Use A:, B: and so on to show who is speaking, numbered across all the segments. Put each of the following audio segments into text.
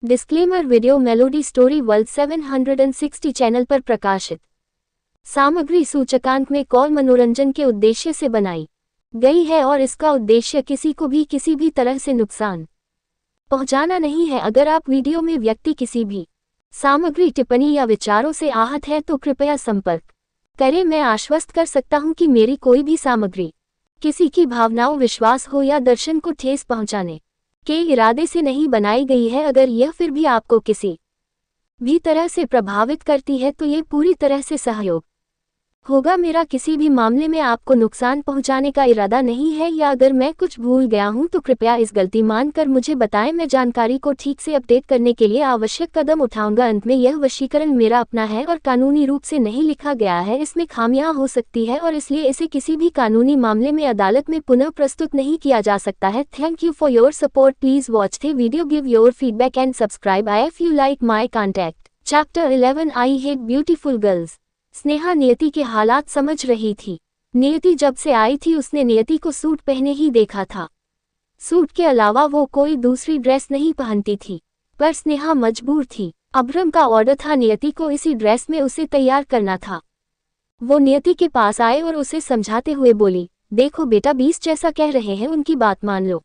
A: Disclaimer video melody story world 760 channel पर प्रकाशित। सामग्री सूचकांक में कॉल मनोरंजन के उद्देश्य से बनाई गई है और इसका उद्देश्य किसी को भी किसी भी तरह से नुकसान पहुंचाना नहीं है। अगर आप वीडियो में व्यक्ति किसी भी सामग्री टिप्पणी या विचारों से आहत है तो कृपया संपर्क करें। मैं आश्वस्त कर सकता हूं कि मेरी कोई भी सामग्री किसी की भावनाओं, विश्वास हो या दर्शन को ठेस पहुंचाने के इरादे से नहीं बनाई गई है। अगर यह फिर भी आपको किसी भी तरह से प्रभावित करती है तो ये पूरी तरह से सहयोग होगा। मेरा किसी भी मामले में आपको नुकसान पहुंचाने का इरादा नहीं है, या अगर मैं कुछ भूल गया हूं तो कृपया इस गलती मानकर मुझे बताएं। मैं जानकारी को ठीक से अपडेट करने के लिए आवश्यक कदम उठाऊंगा। अंत में यह वशीकरण मेरा अपना है और कानूनी रूप से नहीं लिखा गया है। इसमें खामियां हो सकती है और इसलिए इसे किसी भी कानूनी मामले में अदालत में पुनः प्रस्तुत नहीं किया जा सकता है। Thank you for your support. Please watch the video, give your feedback and subscribe if you like my contact. Chapter 11 I hate beautiful girls. Sneha नियति के हालात समझ रही थी। नियति जब से आई थी उसने नियति को सूट पहने ही देखा था। सूट के अलावा वो कोई दूसरी ड्रेस नहीं पहनती थी, पर स्नेहा मजबूर थी। अब्रम का ऑर्डर था, नियति को इसी ड्रेस में उसे तैयार करना था। वो नियति के पास आए और उसे समझाते हुए बोली, देखो बेटा, 20 जैसा कह रहे हैं, उनकी बात मान लो,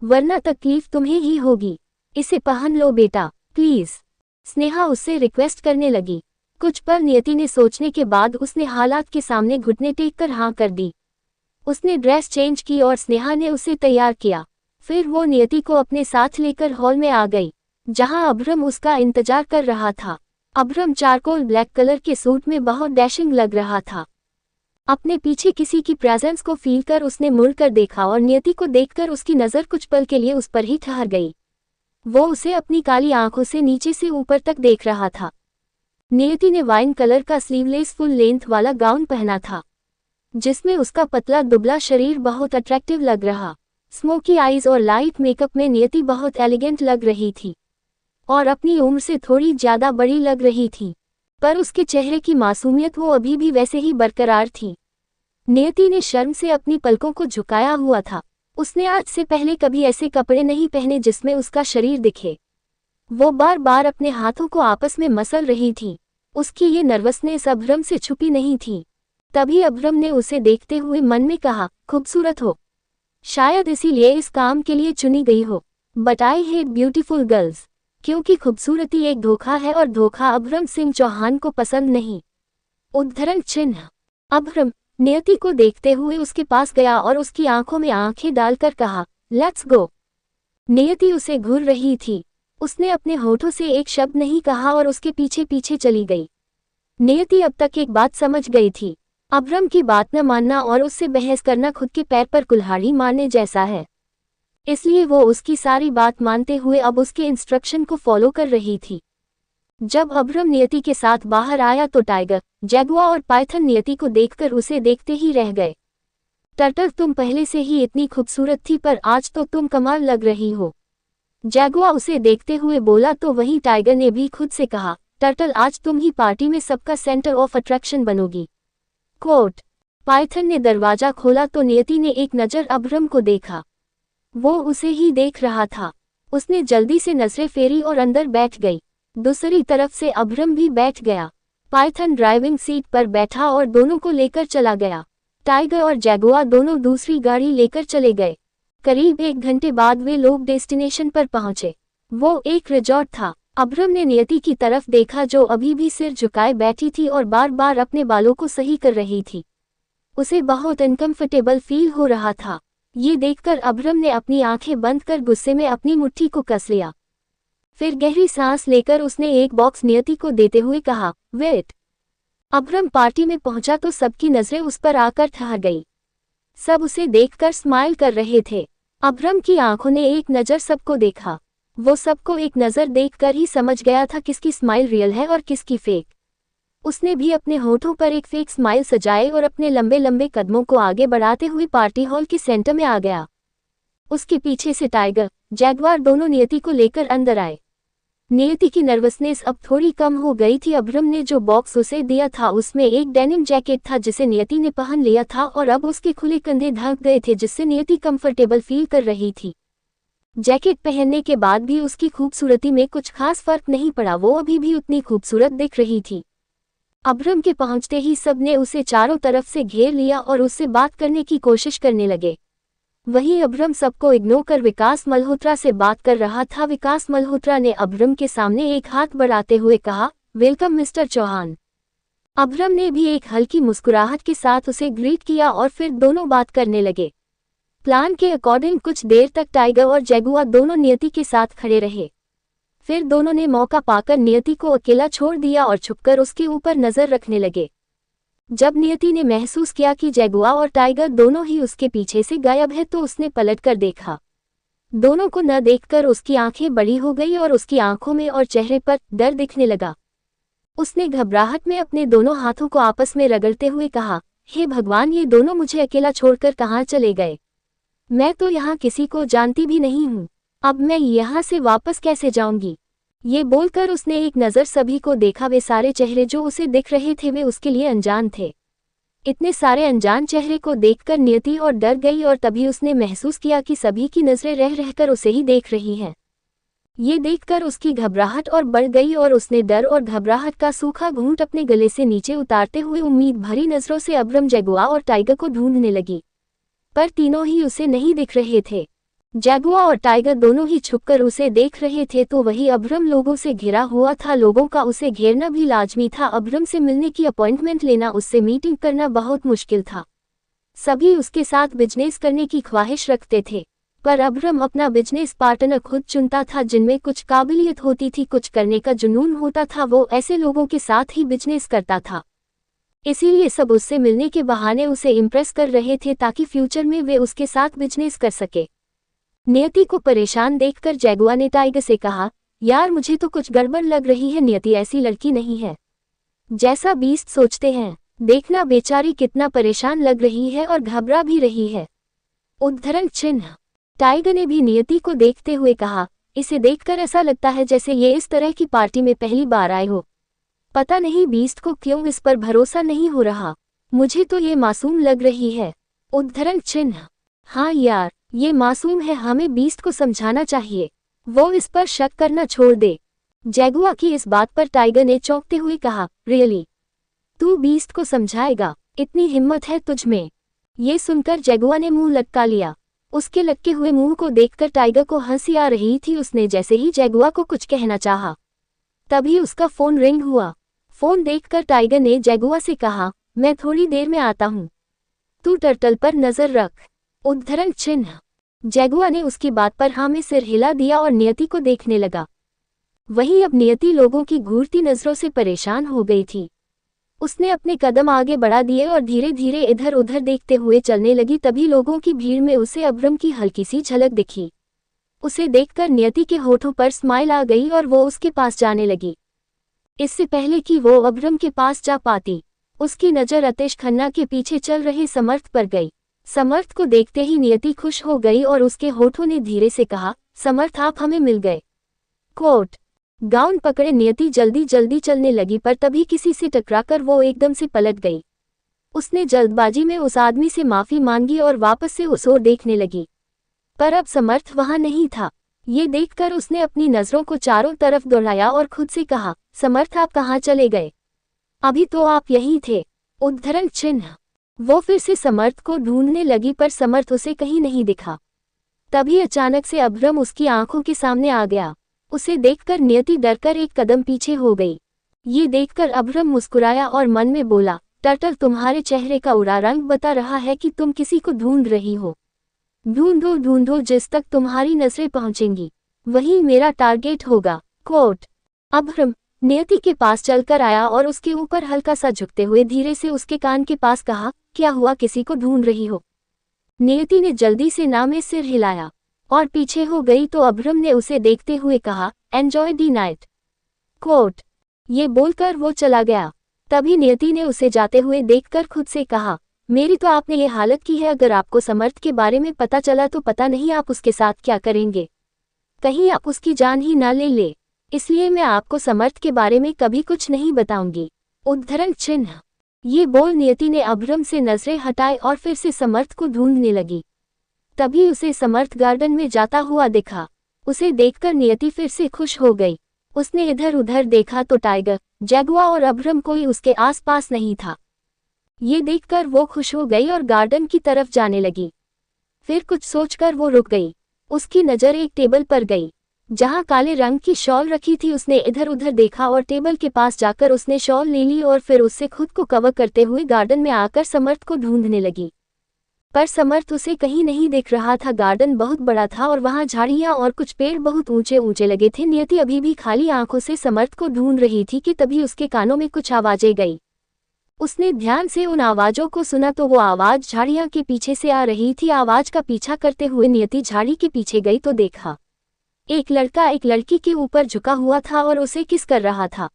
A: वरना तकलीफ तुम्हें ही होगी। इसे पहन लो बेटा, प्लीज। स्नेहा उससे रिक्वेस्ट करने लगी। कुछ पल नियति ने सोचने के बाद उसने हालात के सामने घुटने टेक कर हाँ कर दी। उसने ड्रेस चेंज की और स्नेहा ने उसे तैयार किया। फिर वो नियति को अपने साथ लेकर हॉल में आ गई, जहां अब्रम उसका इंतजार कर रहा था। अब्रम चारकोल ब्लैक कलर के सूट में बहुत डैशिंग लग रहा था। अपने पीछे किसी की प्रेजेंस को फील कर उसने मुड़कर देखा और नियति को देखकर उसकी नज़र कुछ पल के लिए उस पर ही ठहर गई। वो उसे अपनी काली आंखों से नीचे से ऊपर तक देख रहा था। नियति ने वाइन कलर का स्लीवलेस फुल लेंथ वाला गाउन पहना था, जिसमें उसका पतला दुबला शरीर बहुत अट्रैक्टिव लग रहा। स्मोकी आईज और लाइट मेकअप में नियति बहुत एलिगेंट लग रही थी और अपनी उम्र से थोड़ी ज्यादा बड़ी लग रही थी, पर उसके चेहरे की मासूमियत वो अभी भी वैसे ही बरकरार थी। नियति ने शर्म से अपनी पलकों को झुकाया हुआ था। उसने आज से पहले कभी ऐसे कपड़े नहीं पहने जिसमें उसका शरीर दिखे। वो बार बार अपने हाथों को आपस में मसल रही थी। उसकी ये नर्वसनेस अब्रम से छुपी नहीं थी। तभी अब्रम ने उसे देखते हुए मन में कहा, खूबसूरत हो, शायद इसीलिए इस काम के लिए चुनी गई हो। But I hate beautiful girls, क्योंकि खूबसूरती एक धोखा है और धोखा अब्रम सिंह चौहान को पसंद नहीं। उद्धरण चिन्ह। अब्रम नियति को देखते हुए उसके पास गया और उसकी आंखों में आंखें डालकर कहा, लेट्स गो। नियति उसे घूर रही थी। उसने अपने होठों से एक शब्द नहीं कहा और उसके पीछे पीछे चली गई। नियति अब तक एक बात समझ गई थी, अब्रम की बात न मानना और उससे बहस करना खुद के पैर पर कुल्हाड़ी मारने जैसा है। इसलिए वो उसकी सारी बात मानते हुए अब उसके इंस्ट्रक्शन को फॉलो कर रही थी। जब अब्रम नियति के साथ बाहर आया तो टाइगर, जैगुआ और पाइथन नियति को देखकर उसे देखते ही रह गए। टर्टल, तुम पहले से ही इतनी खूबसूरत थी, पर आज तो तुम कमाल लग रही हो, जैगुआ उसे देखते हुए बोला। तो वहीं टाइगर ने भी खुद से कहा, टर्टल, आज तुम ही पार्टी में सबका सेंटर ऑफ अट्रैक्शन बनोगी। कोट। पाइथन ने दरवाजा खोला तो नियति ने एक नज़र अब्रम को देखा। वो उसे ही देख रहा था। उसने जल्दी से नजरें फेरी और अंदर बैठ गई। दूसरी तरफ से अब्रम भी बैठ गया। पाइथन ड्राइविंग सीट पर बैठा और दोनों को लेकर चला गया। टाइगर और जैगुआ दोनों दूसरी गाड़ी लेकर चले गए। करीब 1 घंटे बाद वे लोग डेस्टिनेशन पर पहुंचे। वो एक रिजॉर्ट था। अब्रम ने नियति की तरफ देखा, जो अभी भी सिर झुकाए बैठी थी और बार बार अपने बालों को सही कर रही थी। उसे बहुत अनकंफर्टेबल फील हो रहा था। ये देखकर अब्रम ने अपनी आंखें बंद कर गुस्से में अपनी मुट्ठी को कस लिया। फिर गहरी सांस लेकर उसने एक बॉक्स नियति को देते हुए कहा, वेट। अब्रम पार्टी में पहुंचा तो सबकी नजरें उस पर आकर ठहर गई। सब उसे देखकर स्माइल कर रहे थे। अब्रम की आंखों ने एक नज़र सबको देखा। वो सबको एक नज़र देखकर ही समझ गया था किसकी स्माइल रियल है और किसकी फेक। उसने भी अपने होठों पर एक फेक स्माइल सजाए और अपने लंबे लंबे कदमों को आगे बढ़ाते हुए पार्टी हॉल के सेंटर में आ गया। उसके पीछे से टाइगर, जैगुआर दोनों नियति को लेकर अंदर आए। नियति की नर्वसनेस अब थोड़ी कम हो गई थी। अब्रम ने जो बॉक्स उसे दिया था उसमें एक डेनिम जैकेट था जिसे नियति ने पहन लिया था और अब उसके खुले कंधे ढक गए थे, जिससे नियति कंफर्टेबल फील कर रही थी। जैकेट पहनने के बाद भी उसकी खूबसूरती में कुछ खास फर्क नहीं पड़ा, वो अभी भी उतनी खूबसूरत दिख रही थी। अब्रम के पहुंचते ही सबने उसे चारों तरफ से घेर लिया और उससे बात करने की कोशिश करने लगे। वहीं अब्रम सबको इग्नोर कर विकास मल्होत्रा से बात कर रहा था। विकास मल्होत्रा ने अब्रम के सामने एक हाथ बढ़ाते हुए कहा, वेलकम मिस्टर चौहान। अब्रम ने भी एक हल्की मुस्कुराहट के साथ उसे ग्रीट किया और फिर दोनों बात करने लगे। प्लान के अकॉर्डिंग कुछ देर तक टाइगर और जैगुआ दोनों नियति के साथ खड़े रहे। फिर दोनों ने मौका पाकर नियति को अकेला छोड़ दिया और छुपकर उसके ऊपर नजर रखने लगे। जब नियति ने महसूस किया कि जैगुआ और टाइगर दोनों ही उसके पीछे से गायब है तो उसने पलटकर देखा। दोनों को न देखकर उसकी आंखें बड़ी हो गई और उसकी आंखों में और चेहरे पर डर दिखने लगा। उसने घबराहट में अपने दोनों हाथों को आपस में रगड़ते हुए कहा, हे भगवान, ये दोनों मुझे अकेला छोड़कर कहाँ चले गए? मैं तो यहाँ किसी को जानती भी नहीं हूँ। अब मैं यहाँ से वापस कैसे जाऊंगी? ये बोलकर उसने एक नज़र सभी को देखा। वे सारे चेहरे जो उसे दिख रहे थे वे उसके लिए अनजान थे। इतने सारे अनजान चेहरे को देखकर नियति और डर गई और तभी उसने महसूस किया कि सभी की नज़रें रह रहकर उसे ही देख रही हैं। ये देखकर उसकी घबराहट और बढ़ गई और उसने डर और घबराहट का सूखा घूंट अपने गले से नीचे उतारते हुए उम्मीद भरी नज़रों से अब्रम, जैगुआ और टाइगर को ढूंढने लगी, पर तीनों ही उसे नहीं दिख रहे थे। जैगुआ और टाइगर दोनों ही छुपकर उसे देख रहे थे तो वही अब्रम लोगों से घिरा हुआ था। लोगों का उसे घेरना भी लाजमी था। अब्रम से मिलने की अपॉइंटमेंट लेना, उससे मीटिंग करना बहुत मुश्किल था। सभी उसके साथ बिजनेस करने की ख्वाहिश रखते थे, पर अब्रम अपना बिजनेस पार्टनर खुद चुनता था जिनमें कुछ काबिलियत होती थी, कुछ करने का जुनून होता था। वो ऐसे लोगों के साथ ही बिजनेस करता था। इसीलिए सब उससे मिलने के बहाने उसे इम्प्रेस कर रहे थे ताकि फ्यूचर में वे उसके साथ बिजनेस कर सके। नियति को परेशान देखकर जैगुआ ने टाइगर से कहा, यार मुझे तो कुछ गड़बड़ लग रही है। नियति ऐसी लड़की नहीं है जैसा बीस्ट सोचते हैं। देखना बेचारी कितना परेशान लग रही है और घबरा भी रही है। उद्धरण चिन्ह। टाइगर ने भी नियति को देखते हुए कहा, इसे देखकर ऐसा लगता है जैसे ये इस तरह की पार्टी में पहली बार आए हो। पता नहीं बीस्ट को क्यों इस पर भरोसा नहीं हो रहा। मुझे तो ये मासूम लग रही है। उद्धरण चिन्ह। हाँ यार, ये मासूम है, हमें बीस्ट को समझाना चाहिए, वो इस पर शक करना छोड़ दे। जैगुआ की इस बात पर टाइगर ने चौंकते हुए कहा, रियली? तू बीस्ट को समझाएगा? इतनी हिम्मत है तुझ में? ये सुनकर जैगुआ ने मुंह लटका लिया। उसके लटके हुए मुंह को देखकर टाइगर को हंसी आ रही थी। उसने जैसे ही जैगुआ को कुछ कहना चाहा, तभी उसका फोन रिंग हुआ। फोन देखकर टाइगर ने जैगुआ से कहा, मैं थोड़ी देर में आता हूँ, तू टर्टल पर नजर रख। उद्धरण चिन्ह। जैगुआ ने उसकी बात पर हाँ में सिर हिला दिया और नियति को देखने लगा। वहीं अब नियति लोगों की घूरती नजरों से परेशान हो गई थी। उसने अपने कदम आगे बढ़ा दिए और धीरे धीरे इधर उधर देखते हुए चलने लगी। तभी लोगों की भीड़ में उसे अब्रम की हल्की सी झलक दिखी। उसे देखकर नियति के होठों पर स्माइल आ गई और वो उसके पास जाने लगी। इससे पहले कि वो अब्रम के पास जा पाती, उसकी नज़र अतिश खन्ना के पीछे चल रहे समर्थ पर गई। समर्थ को देखते ही नियति खुश हो गई और उसके होठों ने धीरे से कहा, समर्थ आप हमें मिल गए। कोट गाउन पकड़े नियति जल्दी जल्दी चलने लगी, पर तभी किसी से टकराकर वो एकदम से पलट गई। उसने जल्दबाजी में उस आदमी से माफी मांगी और वापस से उस ओर देखने लगी, पर अब समर्थ वहां नहीं था। ये देखकर उसने अपनी नजरों को चारों तरफ दौड़ाया और खुद से कहा, समर्थ आप कहाँ चले गए? अभी तो आप यही थे। उद्धरण चिन्ह। वो फिर से समर्थ को ढूंढने लगी, पर समर्थ उसे कहीं नहीं दिखा। तभी अचानक से अब्रम उसकी आंखों के सामने आ गया। उसे देखकर नियति डरकर एक कदम पीछे हो गई। ये देखकर अब्रम मुस्कुराया और मन में बोला, टर्टल तुम्हारे चेहरे का उड़ा रंग बता रहा है कि तुम किसी को ढूंढ रही हो। ढूंढो ढूंढो, जिस तक तुम्हारी नजरें पहुंचेंगी वही मेरा टारगेट होगा। कोट अब्रम नियति के पास चलकर आया और उसके ऊपर हल्का सा झुकते हुए धीरे से उसके कान के पास कहा, क्या हुआ, किसी को ढूंढ रही हो? नियति ने जल्दी से ना में सिर हिलाया और पीछे हो गई तो अब्रम ने उसे देखते हुए कहा, एंजॉय दी नाइट। कोट ये बोलकर वो चला गया। तभी नियति ने उसे जाते हुए देखकर खुद से कहा, मेरी तो आपने ये हालत की है। अगर आपको समर्थ के बारे में पता चला तो पता नहीं आप उसके साथ क्या करेंगे। कहीं आप उसकी जान ही ना ले ले। इसलिए मैं आपको समर्थ के बारे में कभी कुछ नहीं बताऊंगी। उद्धरण चिन्ह। ये बोल नियति ने अब्रम से नजरें हटाई और फिर से समर्थ को ढूंढने लगी। तभी उसे समर्थ गार्डन में जाता हुआ दिखा। उसे देखकर नियति फिर से खुश हो गई। उसने इधर उधर देखा तो टाइगर, जगुआ और अब्रम कोई उसके आसपास नहीं था। ये देखकर वो खुश हो गई और गार्डन की तरफ जाने लगी। फिर कुछ सोचकर वो रुक गई। उसकी नज़र एक टेबल पर गई जहां काले रंग की शॉल रखी थी। उसने इधर उधर देखा और टेबल के पास जाकर उसने शॉल ले ली और फिर उससे खुद को कवर करते हुए गार्डन में आकर समर्थ को ढूंढने लगी। पर समर्थ उसे कहीं नहीं दिख रहा था। गार्डन बहुत बड़ा था और वहां झाड़ियां और कुछ पेड़ बहुत ऊंचे ऊंचे लगे थे। नियति अभी भी खाली आंखों से समर्थ को ढूंढ रही थी कि तभी उसके कानों में कुछ आवाजें गई। उसने ध्यान से उन आवाजों को सुना तो वो आवाज झाड़ियां के पीछे से आ रही थी। आवाज का पीछा करते हुए नियति झाड़ी के पीछे गई तो देखा एक लड़का एक लड़की के ऊपर झुका हुआ था और उसे किस कर रहा था।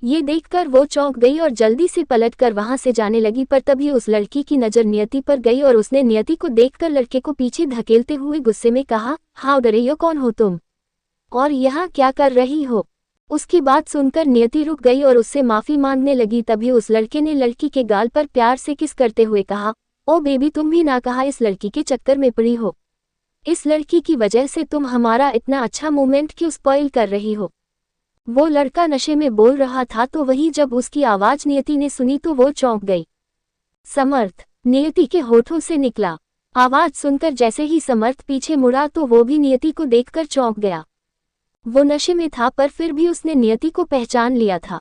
A: ये देखकर वो चौंक गई और जल्दी से पलटकर वहां से जाने लगी। पर तभी उस लड़की की नजर नियति पर गई और उसने नियति को देखकर लड़के को पीछे धकेलते हुए गुस्से में कहा, हाउ डरे यू, कौन हो तुम और यहाँ क्या कर रही हो। उसकी बात सुनकर नियति रुक गई और उससे माफी मांगने लगी। तभी उस लड़के ने लड़की के गाल पर प्यार से किस करते हुए कहा, ओ बेबी, तुम भी ना कहा इस लड़की के चक्कर में पड़ी हो। इस लड़की की वजह से तुम हमारा इतना अच्छा मोमेंट क्यों स्पॉइल कर रही हो। वो लड़का नशे में बोल रहा था तो वहीं जब उसकी आवाज नियति ने सुनी तो वो चौंक गई। समर्थ, नियति के होठों से निकला। आवाज सुनकर जैसे ही समर्थ पीछे मुड़ा तो वो भी नियति को देखकर चौंक गया। वो नशे में था पर फिर भी उसने नियति को पहचान लिया था।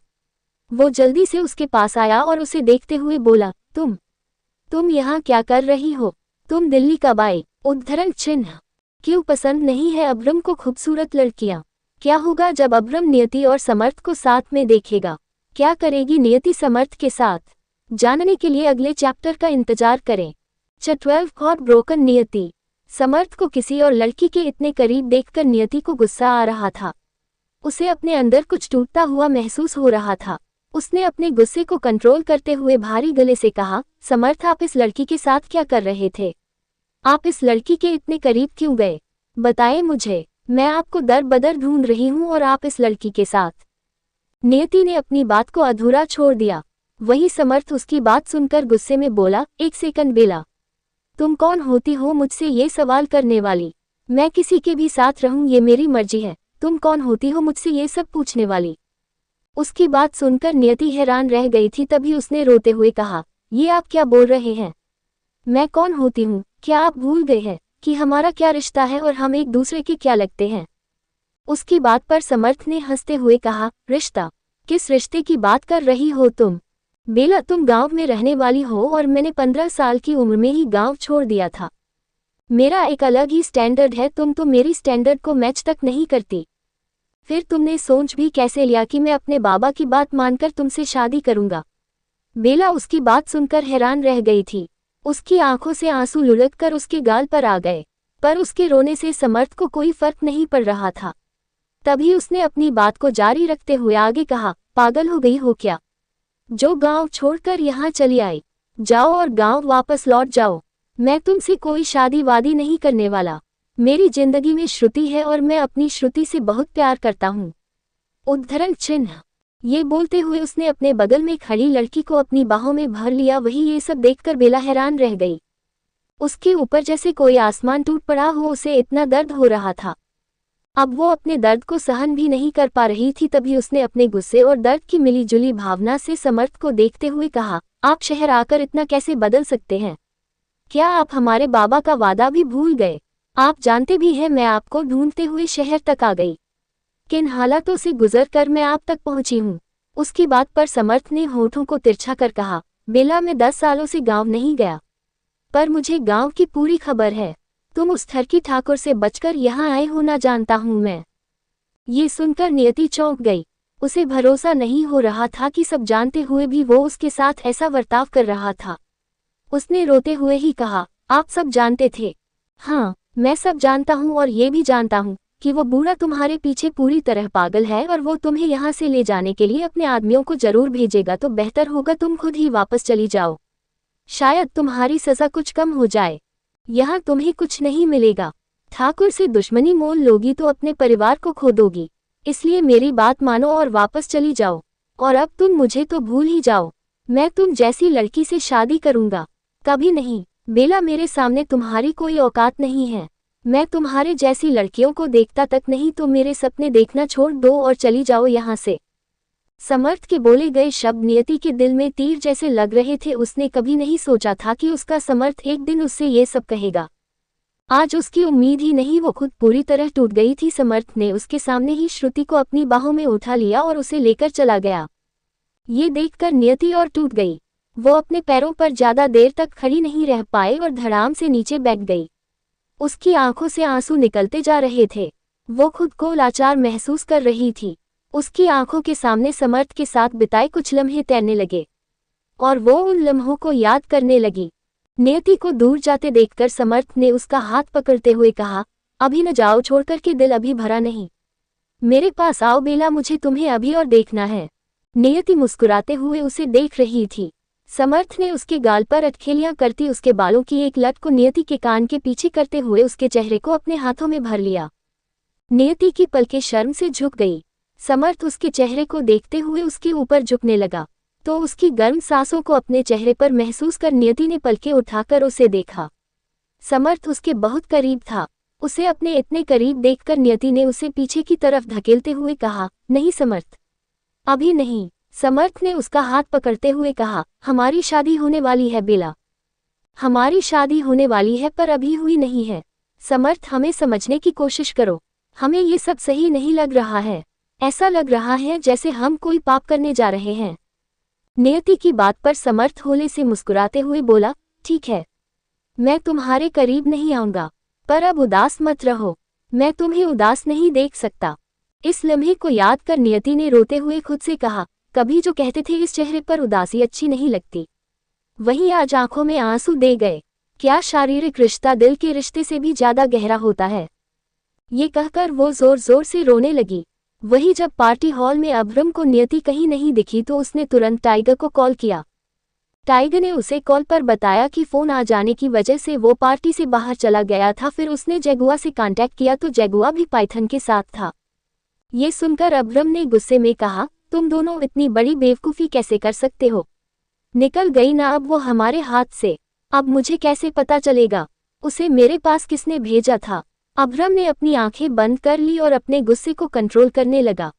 A: वो जल्दी से उसके पास आया और उसे देखते हुए बोला, तुम यहाँ क्या कर रही हो। तुम दिल्ली कब आए। उद्धरण चिन्ह। क्यों पसंद नहीं है अब्रम को खूबसूरत लड़कियां। क्या होगा जब अब्रम नियति और समर्थ को साथ में देखेगा। क्या करेगी नियति समर्थ के साथ। जानने के लिए अगले चैप्टर का इंतजार करें। 12 गॉट ब्रोकन। नियति। समर्थ को किसी और लड़की के इतने करीब देखकर नियति को गुस्सा आ रहा था। उसे अपने अंदर कुछ टूटता हुआ महसूस हो रहा था। उसने अपने गुस्से को कंट्रोल करते हुए भारी गले से कहा, समर्थ, आप इस लड़की के साथ क्या कर रहे थे। आप इस लड़की के इतने करीब क्यों गए। बताएं मुझे। मैं आपको दर बदर ढूंढ रही हूं और आप इस लड़की के साथ। नियति ने अपनी बात को अधूरा छोड़ दिया। वही समर्थ उसकी बात सुनकर गुस्से में बोला, एक सेकंड बेला, तुम कौन होती हो मुझसे ये सवाल करने वाली। मैं किसी के भी साथ रहूं ये मेरी मर्जी है। तुम कौन होती हो मुझसे ये सब पूछने वाली। उसकी बात सुनकर नियति हैरान रह गई थी। तभी उसने रोते हुए कहा, ये आप क्या बोल रहे हैं। मैं कौन होती हूँ। क्या आप भूल गए हैं कि हमारा क्या रिश्ता है और हम एक दूसरे के क्या लगते हैं। उसकी बात पर समर्थ ने हंसते हुए कहा, रिश्ता। किस रिश्ते की बात कर रही हो तुम। बेला, तुम गांव में रहने वाली हो और मैंने 15 साल की उम्र में ही गांव छोड़ दिया था। मेरा एक अलग ही स्टैंडर्ड है। तुम तो मेरी स्टैंडर्ड को मैच तक नहीं करती। फिर तुमने सोच भी कैसे लिया कि मैं अपने बाबा की बात मानकर तुमसे शादी करूंगा। बेला उसकी बात सुनकर हैरान रह गई थी। उसकी आंखों से आंसू लुढ़ककर उसके गाल पर आ गए। पर उसके रोने से समर्थ को कोई फर्क नहीं पड़ रहा था। तभी उसने अपनी बात को जारी रखते हुए आगे कहा, पागल हो गई हो क्या। जो गांव छोड़कर यहाँ चली आई, जाओ और गांव वापस लौट जाओ। मैं तुमसे कोई शादी वादी नहीं करने वाला। मेरी जिंदगी में श्रुति है और मैं अपनी श्रुति से बहुत प्यार करता हूँ। उद्धरण चिन्ह। ये बोलते हुए उसने अपने बगल में खड़ी लड़की को अपनी बाहों में भर लिया। वही ये सब देखकर बेला हैरान रह गई। उसके ऊपर जैसे कोई आसमान टूट पड़ा हो। उसे इतना दर्द हो रहा था। अब वो अपने दर्द को सहन भी नहीं कर पा रही थी। तभी उसने अपने गुस्से और दर्द की मिलीजुली भावना से समर्थ को देखते हुए कहा, आप शहर आकर इतना कैसे बदल सकते हैं। क्या आप हमारे बाबा का वादा भी भूल गए। आप जानते भी हैं मैं आपको ढूंढते हुए शहर तक आ गई। किन हालातों से गुजर कर मैं आप तक पहुंची हूँ। उसकी बात पर समर्थ ने होठों को तिरछा कर कहा, बेला, मैं 10 सालों से गांव नहीं गया, पर मुझे गांव की पूरी खबर है। तुम उस ठरकी ठाकुर से बचकर यहाँ आए हो ना जानता हूँ मैं। ये सुनकर नियति चौंक गई। उसे भरोसा नहीं हो रहा था कि सब जानते हुए भी वो उसके साथ ऐसा बर्ताव कर रहा था। उसने रोते हुए ही कहा, आप सब जानते थे। हाँ, मैं सब जानता हूँ और ये भी जानता हूँ कि वो बूढ़ा तुम्हारे पीछे पूरी तरह पागल है और वो तुम्हें यहाँ से ले जाने के लिए अपने आदमियों को जरूर भेजेगा। तो बेहतर होगा तुम खुद ही वापस चली जाओ। शायद तुम्हारी सजा कुछ कम हो जाए। यहाँ तुम्हें कुछ नहीं मिलेगा। ठाकुर से दुश्मनी मोल लोगी तो अपने परिवार को खो दोगी। इसलिए मेरी बात मानो और वापस चली जाओ। और अब तुम मुझे तो भूल ही जाओ। मैं तुम जैसी लड़की से शादी करूंगा कभी नहीं। बेला, मेरे सामने तुम्हारी कोई औकात नहीं है। मैं तुम्हारे जैसी लड़कियों को देखता तक नहीं, तो मेरे सपने देखना छोड़ दो और चली जाओ यहाँ से। समर्थ के बोले गए शब्द नियति के दिल में तीर जैसे लग रहे थे। उसने कभी नहीं सोचा था कि उसका समर्थ एक दिन उससे ये सब कहेगा। आज उसकी उम्मीद ही नहीं, वो खुद पूरी तरह टूट गई थी। समर्थ ने उसके सामने ही श्रुति को अपनी बाहों में उठा लिया और उसे लेकर चला गया। ये देखकर नियति और टूट गई। वो अपने पैरों पर ज्यादा देर तक खड़ी नहीं रह पाई और धड़ाम से नीचे बैठ गई। उसकी आंखों से आंसू निकलते जा रहे थे। वो खुद को लाचार महसूस कर रही थी। उसकी आंखों के सामने समर्थ के साथ बिताए कुछ लम्हे तैरने लगे और वो उन लम्हों को याद करने लगी। नियति को दूर जाते देखकर समर्थ ने उसका हाथ पकड़ते हुए कहा, अभी न जाओ, छोड़कर के दिल अभी भरा नहीं। मेरे पास आओ बेला, मुझे तुम्हें अभी और देखना है। नियति मुस्कुराते हुए उसे देख रही थी। समर्थ ने उसके गाल पर अटखेलियां करती उसके बालों की एक लट को नियति के कान के पीछे करते हुए उसके चेहरे को अपने हाथों में भर लिया। नियति की पलकें शर्म से झुक गई। समर्थ उसके चेहरे को देखते हुए उसके ऊपर झुकने लगा तो उसकी गर्म सांसों को अपने चेहरे पर महसूस कर नियति ने पलकें उठाकर उसे देखा। समर्थ उसके बहुत करीब था। उसे अपने इतने करीब देखकर नियति ने उसे पीछे की तरफ धकेलते हुए कहा, नहीं समर्थ, अभी नहीं। समर्थ ने उसका हाथ पकड़ते हुए कहा, हमारी शादी होने वाली है बेला, हमारी शादी होने वाली है, पर अभी हुई नहीं है। समर्थ, हमें समझने की कोशिश करो, हमें ये सब सही नहीं लग रहा है। ऐसा लग रहा है जैसे हम कोई पाप करने जा रहे हैं। नियति की बात पर समर्थ होले से मुस्कुराते हुए बोला, ठीक है, मैं तुम्हारे करीब नहीं आऊंगा, पर अब उदास मत रहो, मैं तुम्हें उदास नहीं देख सकता। इस लम्हे को याद कर नियति ने रोते हुए खुद से कहा, कभी जो कहते थे इस चेहरे पर उदासी अच्छी नहीं लगती, वही आज आंखों में आंसू दे गए। क्या शारीरिक रिश्ता दिल के रिश्ते से भी ज्यादा गहरा होता है? ये कहकर वो जोर जोर से रोने लगी। वही जब पार्टी हॉल में अब्रम को नियति कहीं नहीं दिखी तो उसने तुरंत टाइगर को कॉल किया। टाइगर ने उसे कॉल पर बताया कि फोन आ जाने की वजह से वो पार्टी से बाहर चला गया था। फिर उसने जगुआ से कांटेक्ट किया तो जगुआ भी पाइथन के साथ था। ये सुनकर अब्रम ने गुस्से में कहा, तुम दोनों इतनी बड़ी बेवकूफ़ी कैसे कर सकते हो? निकल गई ना अब वो हमारे हाथ से। अब मुझे कैसे पता चलेगा उसे मेरे पास किसने भेजा था? अब्रम ने अपनी आंखें बंद कर ली और अपने गुस्से को कंट्रोल करने लगा।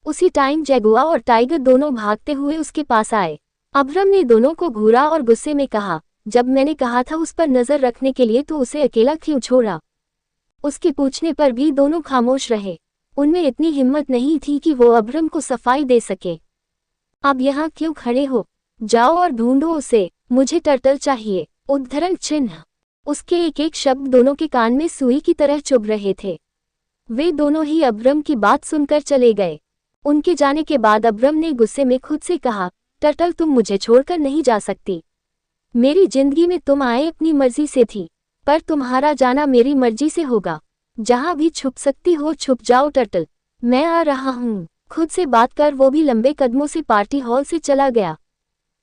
A: उसी टाइम जगुआ और टाइगर दोनों भागते हुए उसके पास आए। अब्रम ने दोनों को घूरा और गुस्से में कहा, जब मैंने कहा था उस पर नजर रखने के लिए तो उसे अकेला क्यों छोड़ा? उसके पूछने पर भी दोनों खामोश रहे। उनमें इतनी हिम्मत नहीं थी कि वो अब्रम को सफाई दे सके। अब यहाँ क्यों खड़े हो? जाओ और ढूंढो उसे, मुझे टर्टल चाहिए। उद्धरण चिन्ह। उसके एक एक शब्द दोनों के कान में सुई की तरह चुभ रहे थे। वे दोनों ही अब्रम की बात सुनकर चले गए। उनके जाने के बाद अब्रम ने गुस्से में खुद से कहा, टर्टल तुम मुझे छोड़कर नहीं जा सकती। मेरी जिंदगी में तुम आए अपनी मर्जी से थी, पर तुम्हारा जाना मेरी मर्जी से होगा। जहां भी छुप सकती हो छुप जाओ टर्टल, मैं आ रहा हूँ। खुद से बात कर वो भी लंबे कदमों से पार्टी हॉल से चला गया।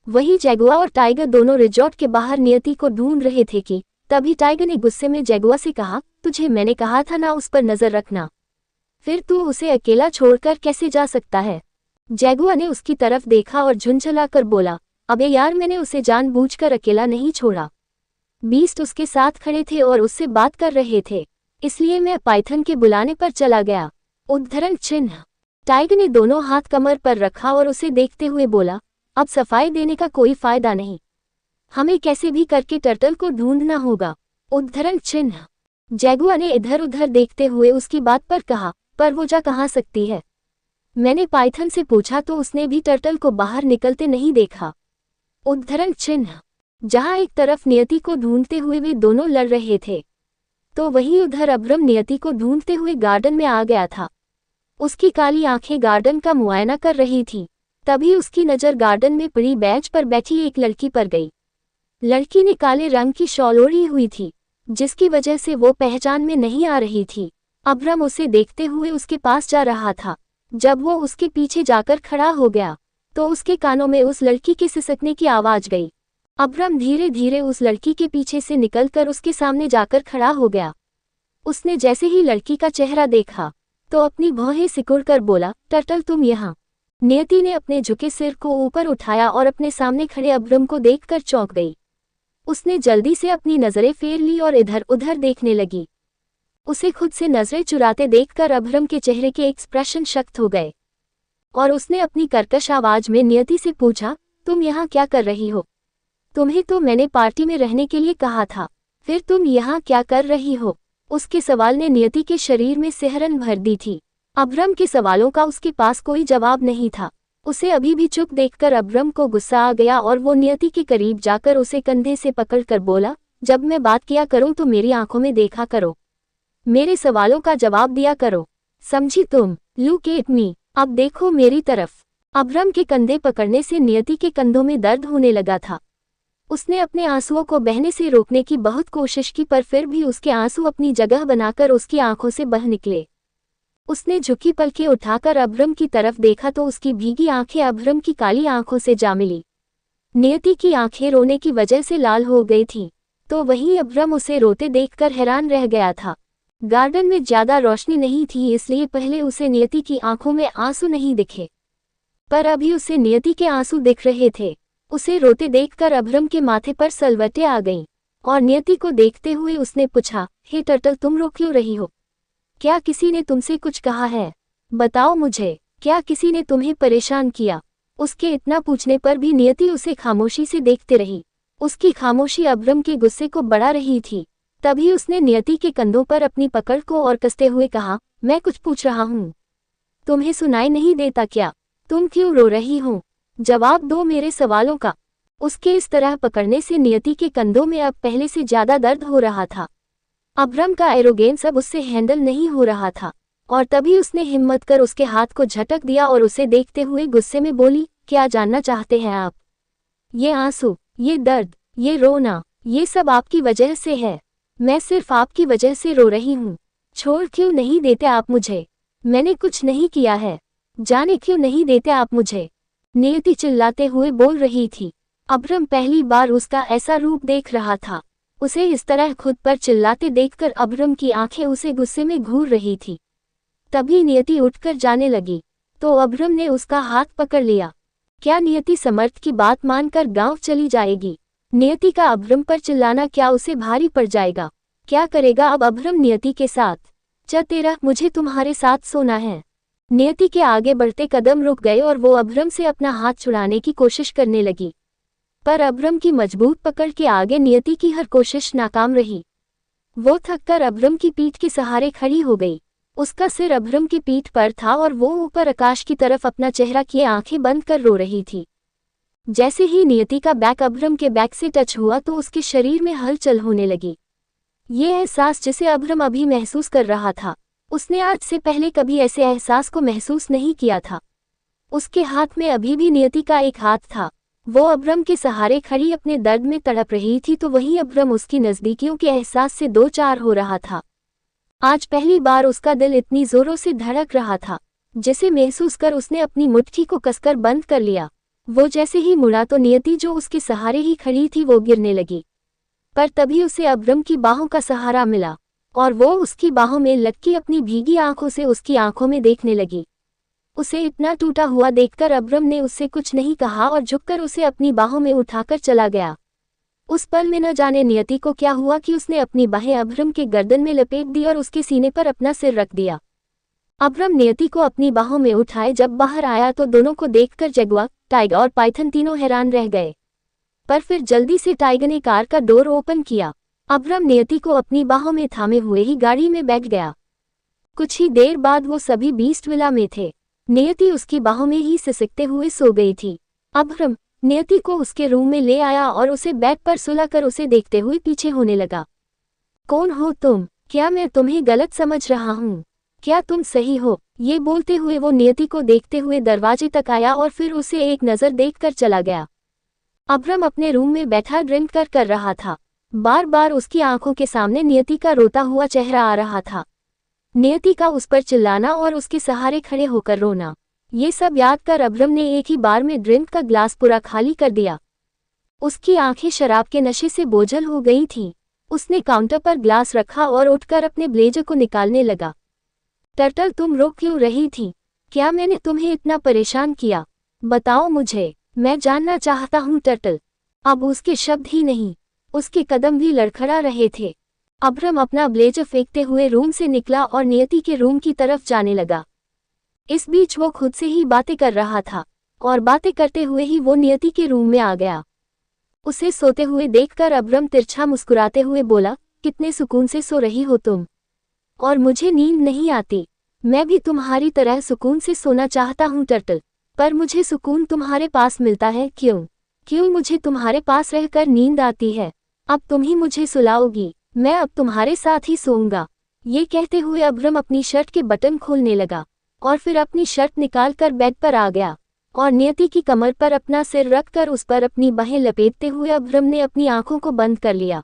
A: वही जगुआ और टाइगर दोनों रिजॉर्ट के बाहर नियति को ढूंढ रहे थे कि तभी टाइगर ने गुस्से में जगुआ से कहा, तुझे मैंने कहा था ना उस पर नजर रखना, फिर तू उसे अकेला छोड़कर कैसे जा सकता है? जगुआ ने उसकी तरफ देखा और झुंझलाकर बोला, अबे यार, मैंने उसे जानबूझकर अकेला नहीं छोड़ा। बीस्ट उसके साथ खड़े थे और उससे बात कर रहे थे, इसलिए मैं पाइथन के बुलाने पर चला गया। उद्धरण चिन्ह। टाइगर ने दोनों हाथ कमर पर रखा और उसे देखते हुए बोला, अब सफाई देने का कोई फायदा नहीं, हमें कैसे भी करके टर्टल को ढूंढना होगा। उद्धरण चिन्ह। जगुआ ने इधर उधर देखते हुए उसकी बात पर कहा, पर वो जा कहाँ सकती है? मैंने पाइथन से पूछा तो उसने भी टर्टल को बाहर निकलते नहीं देखा। उद्धरण चिन्ह। जहाँ एक तरफ नियति को ढूंढते हुए वे दोनों लड़ रहे थे, तो वहीं उधर अब्रम नियति को ढूंढते हुए गार्डन में आ गया था। उसकी काली आंखें गार्डन का मुआयना कर रही थीं। तभी उसकी नज़र गार्डन में पड़ी बेंच पर बैठी एक लड़की पर गई। लड़की ने काले रंग की शॉल ओढ़ी हुई थी, जिसकी वजह से वो पहचान में नहीं आ रही थी। अब्रम उसे देखते हुए उसके पास जा रहा था। जब वो उसके पीछे जाकर खड़ा हो गया तो उसके कानों में उस लड़की के सिसकने की आवाज गई। अब्रम धीरे धीरे उस लड़की के पीछे से निकलकर उसके सामने जाकर खड़ा हो गया। उसने जैसे ही लड़की का चेहरा देखा तो अपनी भौहें सिकुड़कर बोला, टर्टल तुम यहाँ? नियति ने अपने झुके सिर को ऊपर उठाया और अपने सामने खड़े अब्रम को देखकर चौंक गई। उसने जल्दी से अपनी नजरें फेर ली और इधर उधर देखने लगी। उसे खुद से नजरें चुराते देखकर अभ्रम के चेहरे के एक्सप्रेशन सख्त हो गए और उसने अपनी कर्कश आवाज में नियति से पूछा, तुम यहाँ क्या कर रही हो? तुम्हें तो मैंने पार्टी में रहने के लिए कहा था, फिर तुम यहाँ क्या कर रही हो? उसके सवाल ने नियति के शरीर में सिहरन भर दी थी। अभ्रम के सवालों का उसके पास कोई जवाब नहीं था। उसे अभी भी चुप देखकर अभ्रम को गुस्सा आ गया और वो नियति के करीब जाकर उसे कंधे से पकड़कर बोला, जब मैं बात किया करूं तो मेरी आंखों में देखा करो, मेरे सवालों का जवाब दिया करो, समझी तुम? लुक एट मी, अब देखो मेरी तरफ। अभ्रम के कंधे पकड़ने से नियति के कंधों में दर्द होने लगा था। उसने अपने आंसुओं को बहने से रोकने की बहुत कोशिश की, पर फिर भी उसके आंसू अपनी जगह बनाकर उसकी आंखों से बह निकले। उसने झुकी पलकें उठाकर अभ्रम की तरफ देखा तो उसकी भीगी आंखें अभ्रम की काली आंखों से जा मिली। नियति की आंखें रोने की वजह से लाल हो गई थीं, तो वहीं अभ्रम उसे रोते देखकर हैरान रह गया था। गार्डन में ज्यादा रोशनी नहीं थी, इसलिए पहले उसे नियति की आंखों में आंसू नहीं दिखे, पर अभी उसे नियति के आंसू दिख रहे थे। उसे रोते देखकर अभ्रम के माथे पर सलवटें आ गईं और नियति को देखते हुए उसने पूछा, हे टर्टल, तुम रो क्यों रही हो? क्या किसी ने तुमसे कुछ कहा है? बताओ मुझे, क्या किसी ने तुम्हें परेशान किया? उसके इतना पूछने पर भी नियति उसे खामोशी से देखते रही। उसकी खामोशी अभ्रम के गुस्से को बढ़ा रही थी। तभी उसने नियति के कंधों पर अपनी पकड़ को और कसते हुए कहा, मैं कुछ पूछ रहा हूँ, तुम्हें सुनाई नहीं देता क्या? तुम क्यों रो रही हो? जवाब दो मेरे सवालों का। उसके इस तरह पकड़ने से नियति के कंधों में अब पहले से ज्यादा दर्द हो रहा था। अभ्रम का एरोगेंस अब उससे हैंडल नहीं हो रहा था और तभी उसने हिम्मत कर उसके हाथ को झटक दिया और उसे देखते हुए गुस्से में बोली, क्या जानना चाहते हैं आप? ये आंसू, ये दर्द, ये रोना, ये सब आपकी वजह से है। मैं सिर्फ आपकी वजह से रो रही हूँ। छोड़ क्यों नहीं देते आप मुझे? मैंने कुछ नहीं किया है। जाने क्यों नहीं देते आप मुझे? नियति चिल्लाते हुए बोल रही थी। अभ्रम पहली बार उसका ऐसा रूप देख रहा था। उसे इस तरह खुद पर चिल्लाते देखकर अभ्रम की आंखें उसे गुस्से में घूर रही थी। तभी नियति उठकर जाने लगी तो अभ्रम ने उसका हाथ पकड़ लिया। क्या नियति समर्थ की बात मानकर गांव चली जाएगी? नियति का अभ्रम पर चिल्लाना क्या उसे भारी पड़ जाएगा? क्या करेगा अब अभ्रम नियति के साथ? तेरा, मुझे तुम्हारे साथ सोना है। नियति के आगे बढ़ते कदम रुक गए और वो अभ्रम से अपना हाथ छुड़ाने की कोशिश करने लगी, पर अभ्रम की मजबूत पकड़ के आगे नियति की हर कोशिश नाकाम रही। वो थककर अभ्रम की पीठ के सहारे खड़ी हो गई। उसका सिर अभ्रम की पीठ पर था और वो ऊपर आकाश की तरफ अपना चेहरा किए आंखें बंद कर रो रही थी। जैसे ही नियति का बैक अभ्रम के बैक से टच हुआ तो उसके शरीर में हलचल होने लगी। ये एहसास जिसे अभ्रम अभी महसूस कर रहा था, उसने आज से पहले कभी ऐसे एहसास को महसूस नहीं किया था। उसके हाथ में अभी भी नियति का एक हाथ था। वो अभ्रम के सहारे खड़ी अपने दर्द में तड़प रही थी तो वहीं अभ्रम उसकी नजदीकियों के एहसास से दो चार हो रहा था। आज पहली बार उसका दिल इतनी जोरों से धड़क रहा था, जिसे महसूस कर उसने अपनी मुट्ठी को कसकर बंद कर लिया। वो जैसे ही मुड़ा तो नियति जो उसके सहारे ही खड़ी थी वो गिरने लगी, पर तभी उसे अभ्रम की बाहों का सहारा मिला और वो उसकी बाहों में लटकी अपनी भीगी आंखों से उसकी आंखों में देखने लगी। उसे इतना टूटा हुआ देखकर अभ्रम ने उससे कुछ नहीं कहा और झुककर उसे अपनी बाहों में उठाकर चला गया। उस पल में न जाने नियति को क्या हुआ कि उसने अपनी बाहें अभ्रम के गर्दन में लपेट दी और उसके सीने पर अपना सिर रख दिया। अभ्रम नियति को अपनी बाहों में उठाए जब बाहर आया तो दोनों को देखकर जगुआ, टाइगर और पाइथन तीनों हैरान रह गए, पर फिर जल्दी से टाइगर ने कार का डोर ओपन किया। अभ्रम नियति को अपनी बाहों में थामे हुए ही गाड़ी में बैठ गया। कुछ ही देर बाद वो सभी बीस्ट विला में थे। नियति उसकी बाहों में ही सिसकते हुए सो गई थी। अभ्रम नियति को उसके रूम में ले आया और उसे बेड पर सुलाकर उसे देखते हुए पीछे होने लगा। कौन हो तुम? क्या मैं तुम्हें गलत समझ रहा हूँ? क्या तुम सही हो? ये बोलते हुए वो नियति को देखते हुए दरवाजे तक आया और फिर उसे एक नज़र देखकर चला गया। अभ्रम अपने रूम में बैठा ड्रिंक कर रहा था। बार बार उसकी आंखों के सामने नियति का रोता हुआ चेहरा आ रहा था। नियति का उस पर चिल्लाना और उसके सहारे खड़े होकर रोना, ये सब याद कर अभ्रम ने एक ही बार में ड्रिंक का ग्लास पूरा खाली कर दिया। उसकी आंखें शराब के नशे से बोझल हो गई थीं। उसने काउंटर पर ग्लास रखा और उठकर अपने ब्लेजर को निकालने लगा। टर्टल, तुम रो क्यों रही थी? क्या मैंने तुम्हें इतना परेशान किया? बताओ मुझे, मैं जानना चाहता हूँ टर्टल। अब उसके शब्द ही नहीं, उसके कदम भी लड़खड़ा रहे थे। अब्रम अपना ब्लेजर फेंकते हुए रूम से निकला और नियति के रूम की तरफ जाने लगा। इस बीच वो खुद से ही बातें कर रहा था और बातें करते हुए ही वो नियति के रूम में आ गया। उसे सोते हुए देखकर अब्रम तिरछा मुस्कुराते हुए बोला, कितने सुकून से सो रही हो तुम, और मुझे नींद नहीं आती। मैं भी तुम्हारी तरह सुकून से सोना चाहता हूँ टर्टल, पर मुझे सुकून तुम्हारे पास मिलता है। क्यों मुझे तुम्हारे पास रहकर नींद आती है। अब तुम ही मुझे सुलाओगी, मैं अब तुम्हारे साथ ही सोऊंगा। ये कहते हुए अब्रम अपनी शर्ट के बटन खोलने लगा और फिर अपनी शर्ट निकालकर बेड पर आ गया और नियति की कमर पर अपना सिर रखकर उस पर अपनी बाहें लपेटते हुए अब्रम ने अपनी आंखों को बंद कर लिया।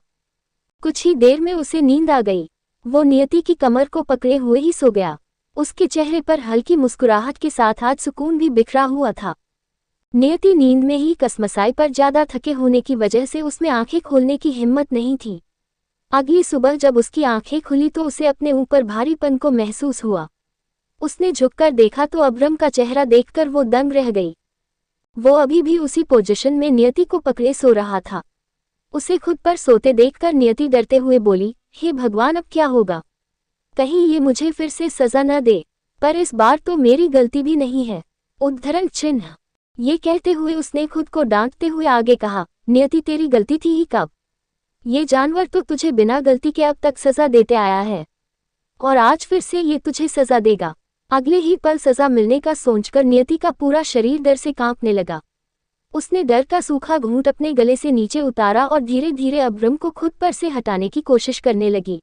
A: कुछ ही देर में उसे नींद आ गई। वो नियति की कमर को पकड़े हुए ही सो गया। उसके चेहरे पर हल्की मुस्कुराहट के साथ आज सुकून भी बिखरा हुआ था। नियति नींद में ही कसमसाई, पर ज्यादा थके होने की वजह से उसमें आंखें खोलने की हिम्मत नहीं थी। अगली सुबह जब उसकी आंखें खुली तो उसे अपने ऊपर भारीपन को महसूस हुआ। उसने झुककर देखा तो अब्रम का चेहरा देखकर वो दंग रह गई। वो अभी भी उसी पोजीशन में नियति को पकड़े सो रहा था। उसे खुद पर सोते देखकर नियति डरते हुए बोली, हे भगवान, अब क्या होगा, कहीं ये मुझे फिर से सजा न दे। पर इस बार तो मेरी गलती भी नहीं है। उद्धरण चिन्ह। ये कहते हुए उसने खुद को डांटते हुए आगे कहा, नियति तेरी गलती थी ही कब। ये जानवर तो तुझे बिना गलती के अब तक सजा देते आया है और आज फिर से ये तुझे सजा देगा। अगले ही पल सजा मिलने का सोचकर नियति का पूरा शरीर डर से कांपने लगा। उसने डर का सूखा घूंट अपने गले से नीचे उतारा और धीरे धीरे अब्रम को खुद पर से हटाने की कोशिश करने लगी।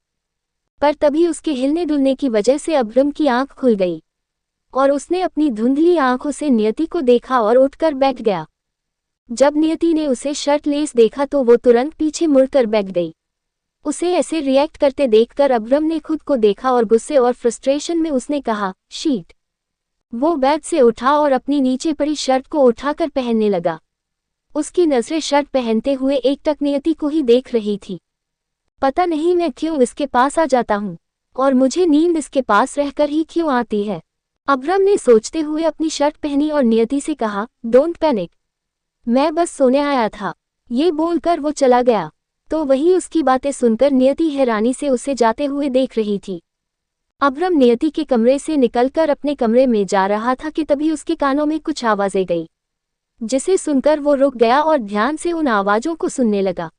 A: पर तभी उसके हिलने डुलने की वजह से अब्रम की आंख खुल गई और उसने अपनी धुंधली आंखों से नियति को देखा और उठकर बैठ गया। जब नियति ने उसे शर्टलेस देखा तो वो तुरंत पीछे मुड़कर बैठ गई। उसे ऐसे रिएक्ट करते देखकर अब्रम ने खुद को देखा और गुस्से और फ्रस्ट्रेशन में उसने कहा, शीट। वो बेड से उठा और अपनी नीचे पड़ी शर्ट को उठाकर पहनने लगा। उसकी नजरें शर्ट पहनते हुए एकटक नियति को ही देख रही थी। पता नहीं मैं क्यों इसके पास आ जाता हूँ और मुझे नींद इसके पास रहकर ही क्यों आती है। अब्रम ने सोचते हुए अपनी शर्ट पहनी और नियति से कहा, डोंट पैनिक, मैं बस सोने आया था। ये बोलकर वो चला गया। तो वही उसकी बातें सुनकर नियति हैरानी से उसे जाते हुए देख रही थी। अब्रम नियति के कमरे से निकलकर अपने कमरे में जा रहा था कि तभी उसके कानों में कुछ आवाजें गई, जिसे सुनकर वो रुक गया और ध्यान से उन आवाजों को सुनने लगा।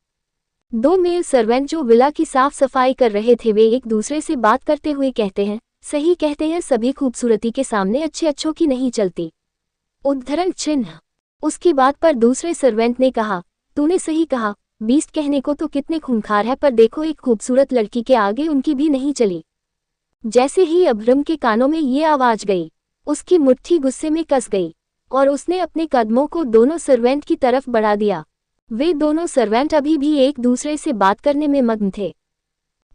A: 2 मेल सर्वेंट जो विला की साफ सफाई कर रहे थे वे एक दूसरे से बात करते हुए कहते हैं, सही कहते हैं, सभी खूबसूरती के सामने अच्छों की नहीं चलती। उद्धरण चिन्ह। उसकी बात पर दूसरे सर्वेंट ने कहा, तूने सही कहा, बीस्ट कहने को तो कितने खूंखार है, पर देखो एक खूबसूरत लड़की के आगे उनकी भी नहीं चली। जैसे ही अब्रम के कानों में ये आवाज गई, उसकी मुट्ठी गुस्से में कस गई और उसने अपने कदमों को दोनों सर्वेंट की तरफ बढ़ा दिया। वे दोनों सर्वेंट अभी भी एक दूसरे से बात करने में मग्न थे।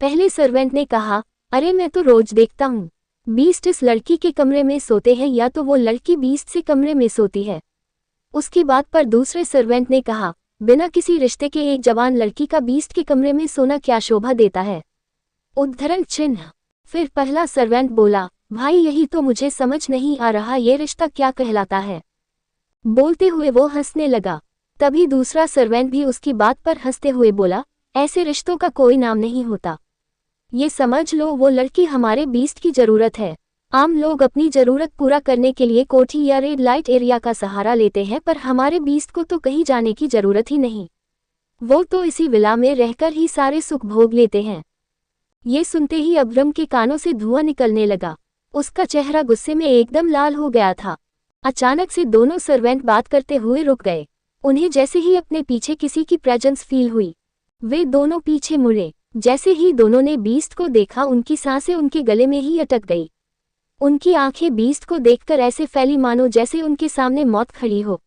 A: पहले सर्वेंट ने कहा, अरे मैं तो रोज देखता हूँ, बीस्ट इस लड़की के कमरे में सोते हैं या तो वो लड़की बीस्ट से कमरे में सोती है। उसकी बात पर दूसरे सर्वेंट ने कहा, बिना किसी रिश्ते के एक जवान लड़की का बीस्ट के कमरे में सोना क्या शोभा देता है। उद्धरण चिन्ह। फिर पहला सर्वेंट बोला, भाई यही तो मुझे समझ नहीं आ रहा, ये रिश्ता क्या कहलाता है। बोलते हुए वो हंसने लगा। तभी दूसरा सर्वेंट भी उसकी बात पर हंसते हुए बोला, ऐसे रिश्तों का कोई नाम नहीं होता। ये समझ लो वो लड़की हमारे बीस्ट की जरूरत है। आम लोग अपनी जरूरत पूरा करने के लिए कोठी या रेड लाइट एरिया का सहारा लेते हैं, पर हमारे बीस्ट को तो कहीं जाने की जरूरत ही नहीं। वो तो इसी विला में रहकर ही सारे सुख भोग लेते हैं। ये सुनते ही अब्रम के कानों से धुआं निकलने लगा। उसका चेहरा गुस्से में एकदम लाल हो गया था। अचानक से दोनों सर्वेंट बात करते हुए रुक गए। उन्हें जैसे ही अपने पीछे किसी की प्रेजेंस फील हुई, वे दोनों पीछे मुड़े। जैसे ही दोनों ने बीस्ट को देखा, उनकी सांसें उनके गले में ही अटक गई। उनकी आंखें बीस्ट को देखकर ऐसे फैली मानो जैसे उनके सामने मौत खड़ी हो।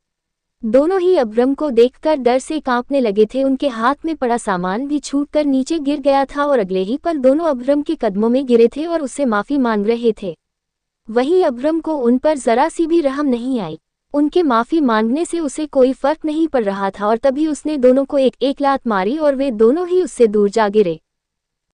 A: दोनों ही अब्रम को देखकर डर से कांपने लगे थे। उनके हाथ में पड़ा सामान भी छूटकर नीचे गिर गया था और अगले ही पल दोनों अब्रम के कदमों में गिरे थे और उससे माफी मांग रहे थे। वहीं अब्रम को उन पर जरा सी भी रहम नहीं आई। उनके माफी मांगने से उसे कोई फर्क नहीं पड़ रहा था और तभी उसने दोनों को एक एक लात मारी और वे दोनों ही उससे दूर जा गिरे।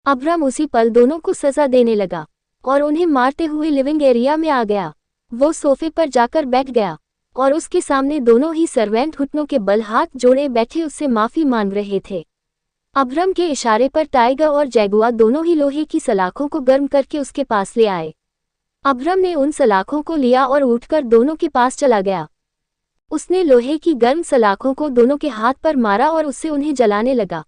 A: अब्रम उसी पल दोनों को सजा देने लगा और उन्हें मारते हुए लिविंग एरिया में आ गया। वो सोफे पर जाकर बैठ गया और उसके सामने दोनों ही सर्वेंट घुटनों के बल हाथ जोड़े बैठे उससे माफी मांग रहे थे। अब्रम के इशारे पर टाइगर और जैगुआर दोनों ही लोहे की सलाखों को गर्म करके उसके पास ले आए। अब्रम ने उन सलाखों को लिया और उठकर दोनों के पास चला गया। उसने लोहे की गर्म सलाखों को दोनों के हाथ पर मारा और उससे उन्हें जलाने लगा।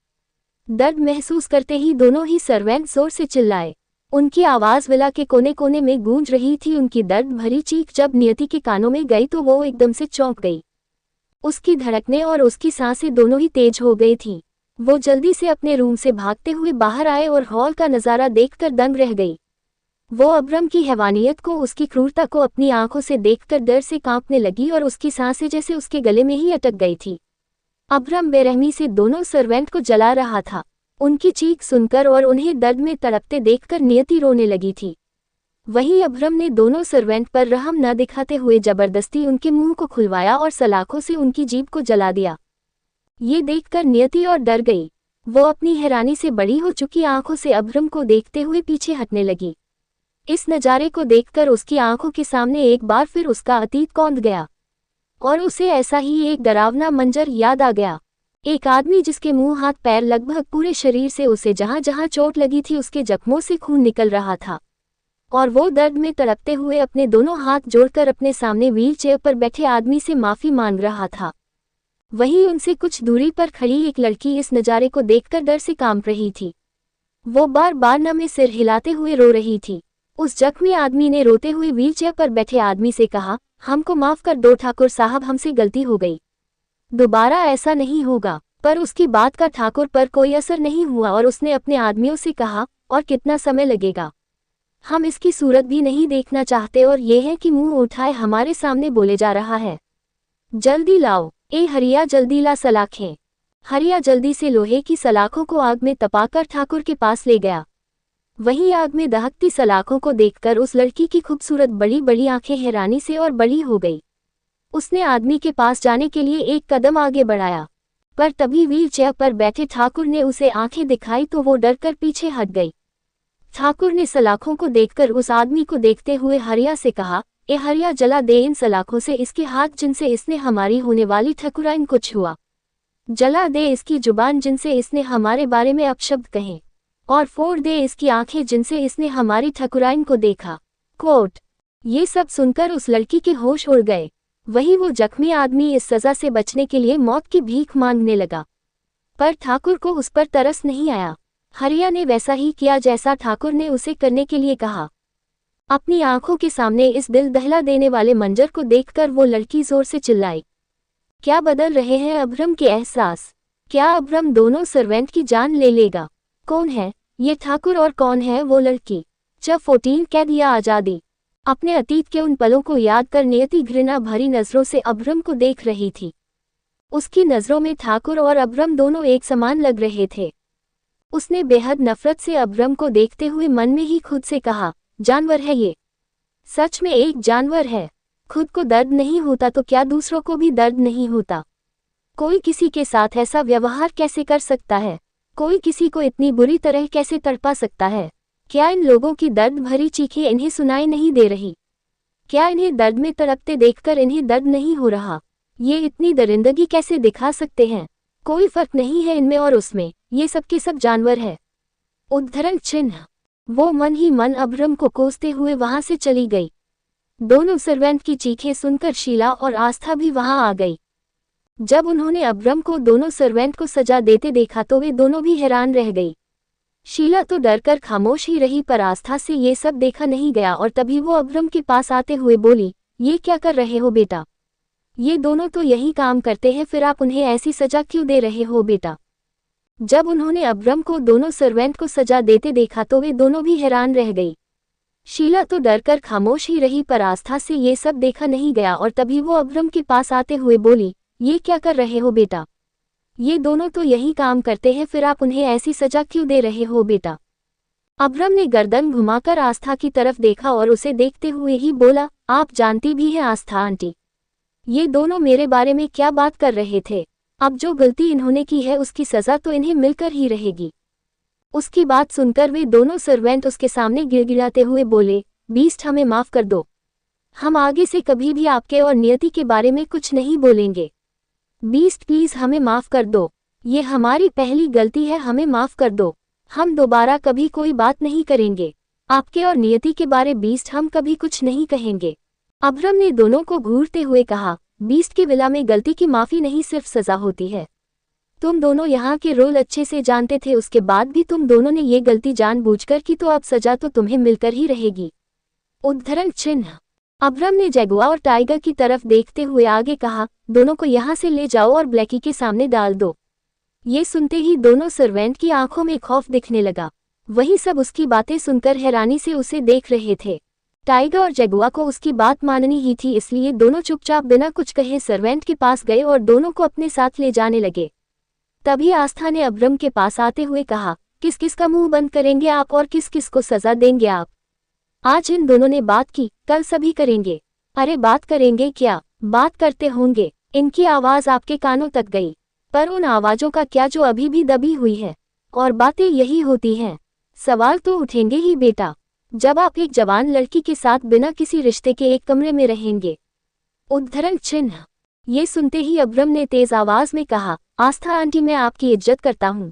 A: दर्द महसूस करते ही दोनों ही सर्वेंट जोर से चिल्लाए। उनकी आवाज़ विला के कोने कोने में गूंज रही थी। उनकी दर्द भरी चीख जब नियति के कानों में गई तो वो एकदम से चौंक गई। उसकी धड़कनें और उसकी सांसें दोनों ही तेज हो गई थीं। वो जल्दी से अपने रूम से भागते हुए बाहर आए और हॉल का नज़ारा देखकर दंग रह गई। वो अब्रम की हैवानियत को, उसकी क्रूरता को अपनी आंखों से देखकर डर से कांपने लगी और उसकी सांसें जैसे उसके गले में ही अटक गई थी। अब्रम बेरहमी से दोनों सर्वेंट को जला रहा था। उनकी चीख सुनकर और उन्हें दर्द में तड़पते देखकर नियति रोने लगी थी। वहीं अब्रम ने दोनों सर्वेंट पर रहम न दिखाते हुए जबरदस्ती उनके मुंह को खुलवाया और सलाखों से उनकी जीभ को जला दिया। ये देखकर नियति और डर गई। वो अपनी हैरानी से बड़ी हो चुकी आंखों से अब्रम को देखते हुए पीछे हटने लगी। इस नज़ारे को देखकर उसकी आंखों के सामने एक बार फिर उसका अतीत कौंध गया और उसे ऐसा ही एक डरावना मंजर याद आ गया। एक आदमी जिसके मुंह, हाथ, पैर, लगभग पूरे शरीर से उसे जहां जहां चोट लगी थी उसके जख्मों से खून निकल रहा था और वो दर्द में तड़पते हुए अपने दोनों हाथ जोड़कर अपने सामने व्हीलचेयर पर बैठे आदमी से माफी मांग रहा था। वहीं उनसे कुछ दूरी पर खड़ी एक लड़की इस नज़ारे को देखकर डर से कांप रही थी। वो बार बार न सिर हिलाते हुए रो रही थी। उस जख्मी आदमी ने रोते हुए व्हीलचेयर पर बैठे आदमी से कहा, हमको माफ कर दो ठाकुर साहब, हमसे गलती हो गई, दोबारा ऐसा नहीं होगा। पर उसकी बात का ठाकुर पर कोई असर नहीं हुआ और उसने अपने आदमियों से कहा, और कितना समय लगेगा, हम इसकी सूरत भी नहीं देखना चाहते और ये है कि मुंह उठाए हमारे सामने बोले जा रहा है। जल्दी लाओ, ए हरिया जल्दी ला सलाखें। हरिया जल्दी से लोहे की सलाखों को आग में तपाकर ठाकुर के पास ले गया। वहीं आग में दहकती सलाखों को देखकर उस लड़की की खूबसूरत बड़ी बड़ी आंखें हैरानी से और बड़ी हो गई। उसने आदमी के पास जाने के लिए एक कदम आगे बढ़ाया, पर तभी व्हीलचेयर पर बैठे ठाकुर ने उसे आंखें दिखाई तो वो डरकर पीछे हट गई। ठाकुर ने सलाखों को देखकर उस आदमी को देखते हुए हरिया से कहा, ए हरिया जला दे इन सलाखों से इसके हाथ जिनसे इसने हमारी होने वाली ठकुराइन को छुआ, जला दे इसकी जुबान जिनसे इसने हमारे बारे में अपशब्द कहे, और फोड़ दे इसकी आंखें जिनसे इसने हमारी ठकुराइन को देखा। कोट। ये सब सुनकर उस लड़की के होश उड़ गए। वहीं वो जख्मी आदमी इस सजा से बचने के लिए मौत की भीख मांगने लगा, पर ठाकुर को उस पर तरस नहीं आया। हरिया ने वैसा ही किया जैसा ठाकुर ने उसे करने के लिए कहा। अपनी आंखों के सामने इस दिल दहला देने वाले मंजर को देखकर वो लड़की जोर से चिल्लाई। क्या बदल रहे हैं अब्रम के एहसास? क्या अब्रम दोनों सर्वेंट की जान ले लेगा? कौन है ये ठाकुर और कौन है वो लड़की? जब 14 कैद या आज़ादी। अपने अतीत के उन पलों को याद कर नियति घृणा भरी नजरों से अब्रम को देख रही थी। उसकी नजरों में ठाकुर और अब्रम दोनों एक समान लग रहे थे। उसने बेहद नफरत से अब्रम को देखते हुए मन में ही खुद से कहा, जानवर है ये, सच में एक जानवर है। खुद को दर्द नहीं होता तो क्या दूसरों को भी दर्द नहीं होता? कोई किसी के साथ ऐसा व्यवहार कैसे कर सकता है? कोई किसी को इतनी बुरी तरह कैसे तड़पा सकता है? क्या इन लोगों की दर्द भरी चीखें इन्हें सुनाई नहीं दे रही? क्या इन्हें दर्द में तड़पते देखकर इन्हें दर्द नहीं हो रहा? ये इतनी दरिंदगी कैसे दिखा सकते हैं? कोई फर्क नहीं है इनमें और उसमें, ये सब के सब जानवर है। उद्धरण चिन्ह। वो मन ही मन अब्रम को कोसते हुए वहां से चली गई। दोनों सर्वेंट की चीखें सुनकर शीला और आस्था भी वहां आ गई। जब उन्होंने अब्रम को दोनों सर्वेंट को सजा देते देखा तो वे दोनों भी हैरान रह गई। शीला तो डरकर खामोश ही रही, पर आस्था से ये सब देखा नहीं गया और तभी वो अब्रम के पास आते हुए बोली, ये क्या कर रहे हो बेटा? ये दोनों तो यही काम करते हैं, फिर आप उन्हें ऐसी सजा क्यों दे रहे हो बेटा? जब उन्होंने अब्रम को दोनों सर्वेंट को सजा देते देखा तो वे दोनों भी हैरान रह गई। शीला तो डरकर खामोश ही रही, पर आस्था से ये सब देखा नहीं गया और तभी वो अब्रम के पास आते हुए बोली, ये क्या कर रहे हो बेटा? ये दोनों तो यही काम करते हैं, फिर आप उन्हें ऐसी सजा क्यों दे रहे हो बेटा? अब्रम ने गर्दन घुमाकर आस्था की तरफ देखा और उसे देखते हुए ही बोला, आप जानती भी हैं आस्था आंटी, ये दोनों मेरे बारे में क्या बात कर रहे थे? अब जो गलती इन्होंने की है उसकी सजा तो इन्हें मिलकर ही रहेगी। उसकी बात सुनकर वे दोनों सर्वेंट उसके सामने गिड़गिड़ाते हुए बोले, बीस्ट हमें माफ कर दो, हम आगे से कभी भी आपके और नियति के बारे में कुछ नहीं बोलेंगे। बीस्ट प्लीज हमें माफ कर दो। ये हमारी पहली गलती है, हमें माफ कर दो। हम दोबारा कभी कोई बात नहीं करेंगे। आपके और नियति के बारे बीस्ट हम कभी कुछ नहीं कहेंगे। अब्रम ने दोनों को घूरते हुए कहा, बीस्ट की विला में गलती की माफी नहीं, सिर्फ सजा होती है। तुम दोनों यहाँ के रोल अच्छे से जानते थे, उसके बाद भी तुम दोनों ने ये गलती जानबूझकर की, तो अब सजा तो तुम्हें मिलकर ही रहेगी। उद्धरण चिन्ह। अब्रम ने जगुआ और टाइगर की तरफ देखते हुए आगे कहा, दोनों को यहाँ से ले जाओ और ब्लैकी के सामने डाल दो। ये सुनते ही दोनों सर्वेंट की आंखों में खौफ दिखने लगा। वही सब उसकी बातें सुनकर हैरानी से उसे देख रहे थे। टाइगर और जगुआ को उसकी बात माननी ही थी, इसलिए दोनों चुपचाप बिना कुछ कहे सर्वेंट के पास गए और दोनों को अपने साथ ले जाने लगे। तभी आस्था ने अब्रम के पास आते हुए कहा, किस किस का मुंह बंद करेंगे आप और किस किस को सजा देंगे आप? आज इन दोनों ने बात की, कल सभी करेंगे। अरे बात करेंगे क्या, बात करते होंगे। इनकी आवाज आपके कानों तक गई, पर उन आवाजों का क्या जो अभी भी दबी हुई है? और बातें यही होती हैं। सवाल तो उठेंगे ही बेटा, जब आप एक जवान लड़की के साथ बिना किसी रिश्ते के एक कमरे में रहेंगे। उद्धरण चिन्ह। ये सुनते ही अब्रम ने तेज आवाज में कहा, आस्था आंटी, मैं आपकी इज्जत करता हूँ,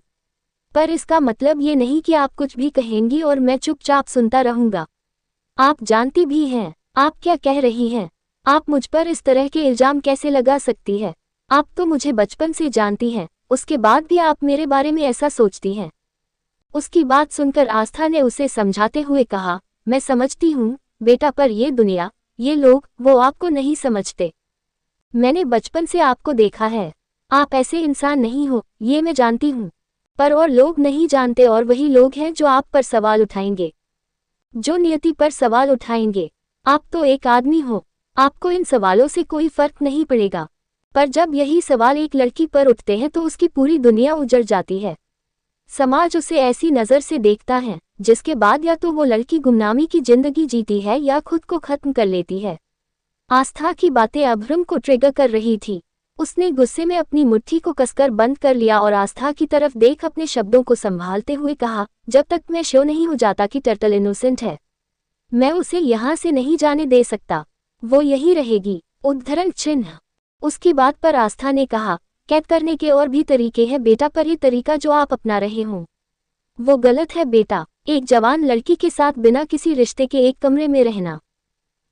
A: पर इसका मतलब ये नहीं कि आप कुछ भी कहेंगी और मैं चुपचाप सुनता रहूंगा। आप जानती भी हैं आप क्या कह रही हैं। आप मुझ पर इस तरह के इल्जाम कैसे लगा सकती है? आप तो मुझे बचपन से जानती हैं, उसके बाद भी आप मेरे बारे में ऐसा सोचती हैं। उसकी बात सुनकर आस्था ने उसे समझाते हुए कहा, मैं समझती हूँ बेटा, पर ये दुनिया, ये लोग, वो आपको नहीं समझते। मैंने बचपन से आपको देखा है, आप ऐसे इंसान नहीं हो, ये मैं जानती हूँ, पर और लोग नहीं जानते, और वही लोग हैं जो आप पर सवाल उठाएंगे, जो नियति पर सवाल उठाएंगे। आप तो एक आदमी हो, आपको इन सवालों से कोई फर्क नहीं पड़ेगा, पर जब यही सवाल एक लड़की पर उठते हैं तो उसकी पूरी दुनिया उजड़ जाती है। समाज उसे ऐसी नज़र से देखता है जिसके बाद या तो वो लड़की गुमनामी की जिंदगी जीती है या खुद को खत्म कर लेती है। आस्था की बातें अब्रम को ट्रिगर कर रही थी। उसने गुस्से में अपनी मुट्ठी को कसकर बंद कर लिया और आस्था की तरफ देख अपने शब्दों को संभालते हुए कहा, जब तक मैं श्योर नहीं हो जाता कि टर्टल इनोसेंट है, मैं उसे यहाँ से नहीं जाने दे सकता। वो यही रहेगी। उद्धरण चिन्ह। उसकी बात पर आस्था ने कहा, कैद करने के और भी तरीके हैं बेटा, पर ये तरीका जो आप अपना रहे हो वो गलत है बेटा। एक जवान लड़की के साथ बिना किसी रिश्ते के एक कमरे में रहना,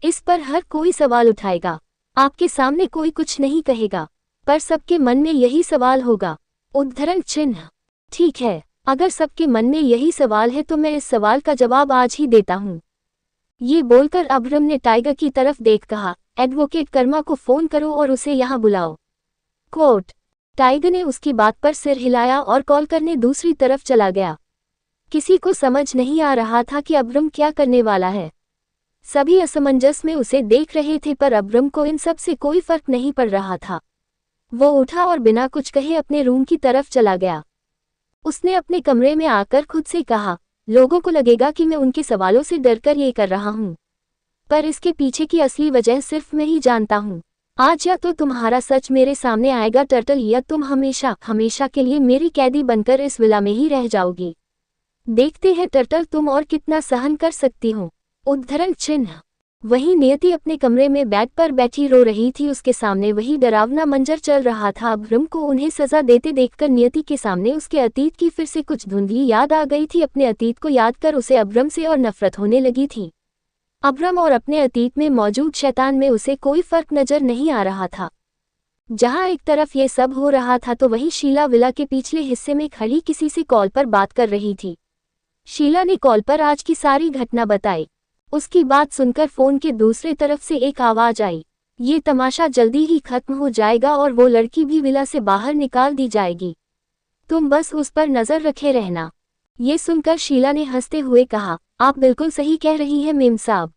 A: इस पर हर कोई सवाल उठाएगा। आपके सामने कोई कुछ नहीं कहेगा, पर सबके मन में यही सवाल होगा। उद्धरण चिन्ह। ठीक है, अगर सबके मन में यही सवाल है तो मैं इस सवाल का जवाब आज ही देता हूँ। ये बोलकर अब्रम ने टाइगर की तरफ देख कहा, एडवोकेट कर्मा को फोन करो और उसे यहाँ बुलाओ। कोर्ट। टाइगर ने उसकी बात पर सिर हिलाया और कॉल करने दूसरी तरफ चला गया। किसी को समझ नहीं आ रहा था कि अब्रम क्या करने वाला है। सभी असमंजस में उसे देख रहे थे, पर अब्रम को इन सब से कोई फर्क नहीं पड़ रहा था। वो उठा और बिना कुछ कहे अपने रूम की तरफ चला गया। उसने अपने कमरे में आकर खुद से कहा, लोगों को लगेगा कि मैं उनके सवालों से डरकर ये कर रहा हूँ, पर इसके पीछे की असली वजह सिर्फ मैं ही जानता हूँ। आज या तो तुम्हारा सच मेरे सामने आएगा टर्टल, या तुम हमेशा हमेशा के लिए मेरी कैदी बनकर इस विला में ही रह जाओगी। देखते हैं टर्टल तुम और कितना सहन कर सकती हो। उद्धरण चिन्ह। वहीं नियति अपने कमरे में बेड पर बैठी रो रही थी। उसके सामने वही डरावना मंजर चल रहा था। अब्रम को उन्हें सजा देते देखकर नियति के सामने उसके अतीत की फिर से कुछ धुंधली याद आ गई थी। अपने अतीत को याद कर उसे अब्रम से और नफरत होने लगी थी। अब्रम और अपने अतीत में मौजूद शैतान में उसे कोई फर्क नजर नहीं आ रहा था। जहां एक तरफ ये सब हो रहा था तो वहीं शीला विला के पिछले हिस्से में खड़ी किसी से कॉल पर बात कर रही थी। शीला ने कॉल पर आज की सारी घटना बताई। उसकी बात सुनकर फोन के दूसरे तरफ से एक आवाज आई, ये तमाशा जल्दी ही खत्म हो जाएगा और वो लड़की भी विला से बाहर निकाल दी जाएगी, तुम बस उस पर नजर रखे रहना। ये सुनकर शीला ने हंसते हुए कहा, आप बिल्कुल सही कह रही हैं मेम साहब।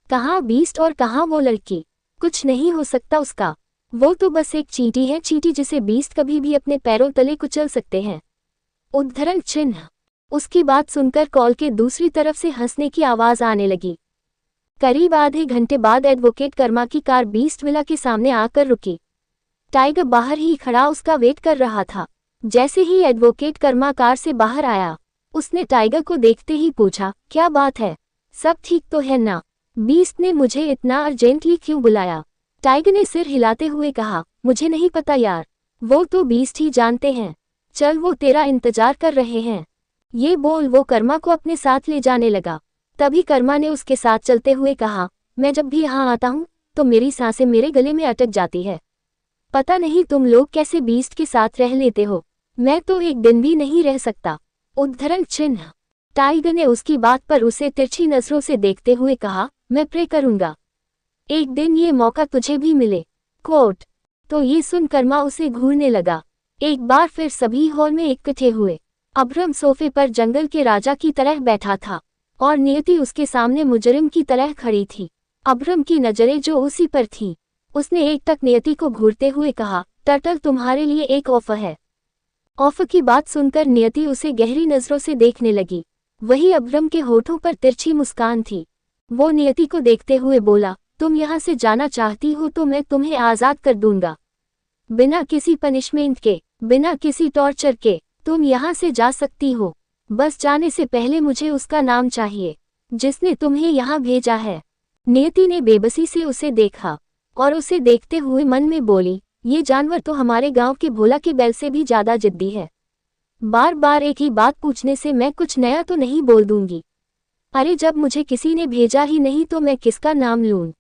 A: कहाँ बीस्ट और कहाँ वो लड़की, कुछ नहीं हो सकता उसका। वो तो बस एक चींटी है, चींटी जिसे बीस्ट कभी भी अपने पैरों तले कुचल सकते हैं। उद्धरण चिन्ह। उसकी बात सुनकर कॉल के दूसरी तरफ से हंसने की आवाज आने लगी। करीब आधे घंटे बाद एडवोकेट कर्मा की कार बीस्ट विला के सामने आकर रुकी। टाइगर बाहर ही खड़ा उसका वेट कर रहा था। जैसे ही एडवोकेट कर्मा कार से बाहर आया, उसने टाइगर को देखते ही पूछा, क्या बात है, सब ठीक तो है ना? बीस्ट ने मुझे इतना अर्जेंटली क्यों बुलाया? टाइगर ने सिर हिलाते हुए कहा, मुझे नहीं पता यार, वो तो बीस्ट ही जानते हैं। चल, वो तेरा इंतजार कर रहे हैं। ये बोल वो कर्मा को अपने साथ ले जाने लगा। तभी कर्मा ने उसके साथ चलते हुए कहा, मैं जब भी यहाँ आता हूँ तो मेरी सांसें मेरे गले में अटक जाती है। पता नहीं तुम लोग कैसे बीस्ट के साथ रह लेते हो, मैं तो एक दिन भी नहीं रह सकता। उद्धरण चिन्ह। टाइगर ने उसकी बात पर उसे तिरछी नजरों से देखते हुए कहा, मैं प्रे करूंगा एक दिन ये मौका तुझे भी मिले। कोट। तो ये सुन कर्मा उसे घूरने लगा। एक बार फिर सभी हॉल में इकट्ठे हुए। अब्रम सोफे पर जंगल के राजा की तरह बैठा था और नियति उसके सामने मुजरिम की तरह खड़ी थी। अब्रम की नजरें जो उसी पर थी, उसने एक तक नियति को घूरते हुए कहा, टर्टल तुम्हारे लिए एक ऑफर है। ऑफर की बात सुनकर नियति उसे गहरी नजरों से देखने लगी। वही अब्रम के होठों पर तिरछी मुस्कान थी। वो नियति को देखते हुए बोला, तुम यहाँ से जाना चाहती हो तो मैं तुम्हें आज़ाद कर दूंगा। बिना किसी पनिशमेंट के, बिना किसी टॉर्चर के तुम यहाँ से जा सकती हो। बस जाने से पहले मुझे उसका नाम चाहिए जिसने तुम्हें यहाँ भेजा है। नियति ने बेबसी से उसे देखा और उसे देखते हुए मन में बोली, ये जानवर तो हमारे गांव के भोला के बैल से भी ज्यादा जिद्दी है। बार बार एक ही बात पूछने से मैं कुछ नया तो नहीं बोल दूंगी। अरे जब मुझे किसी ने भेजा ही नहीं तो मैं किसका नाम लूं?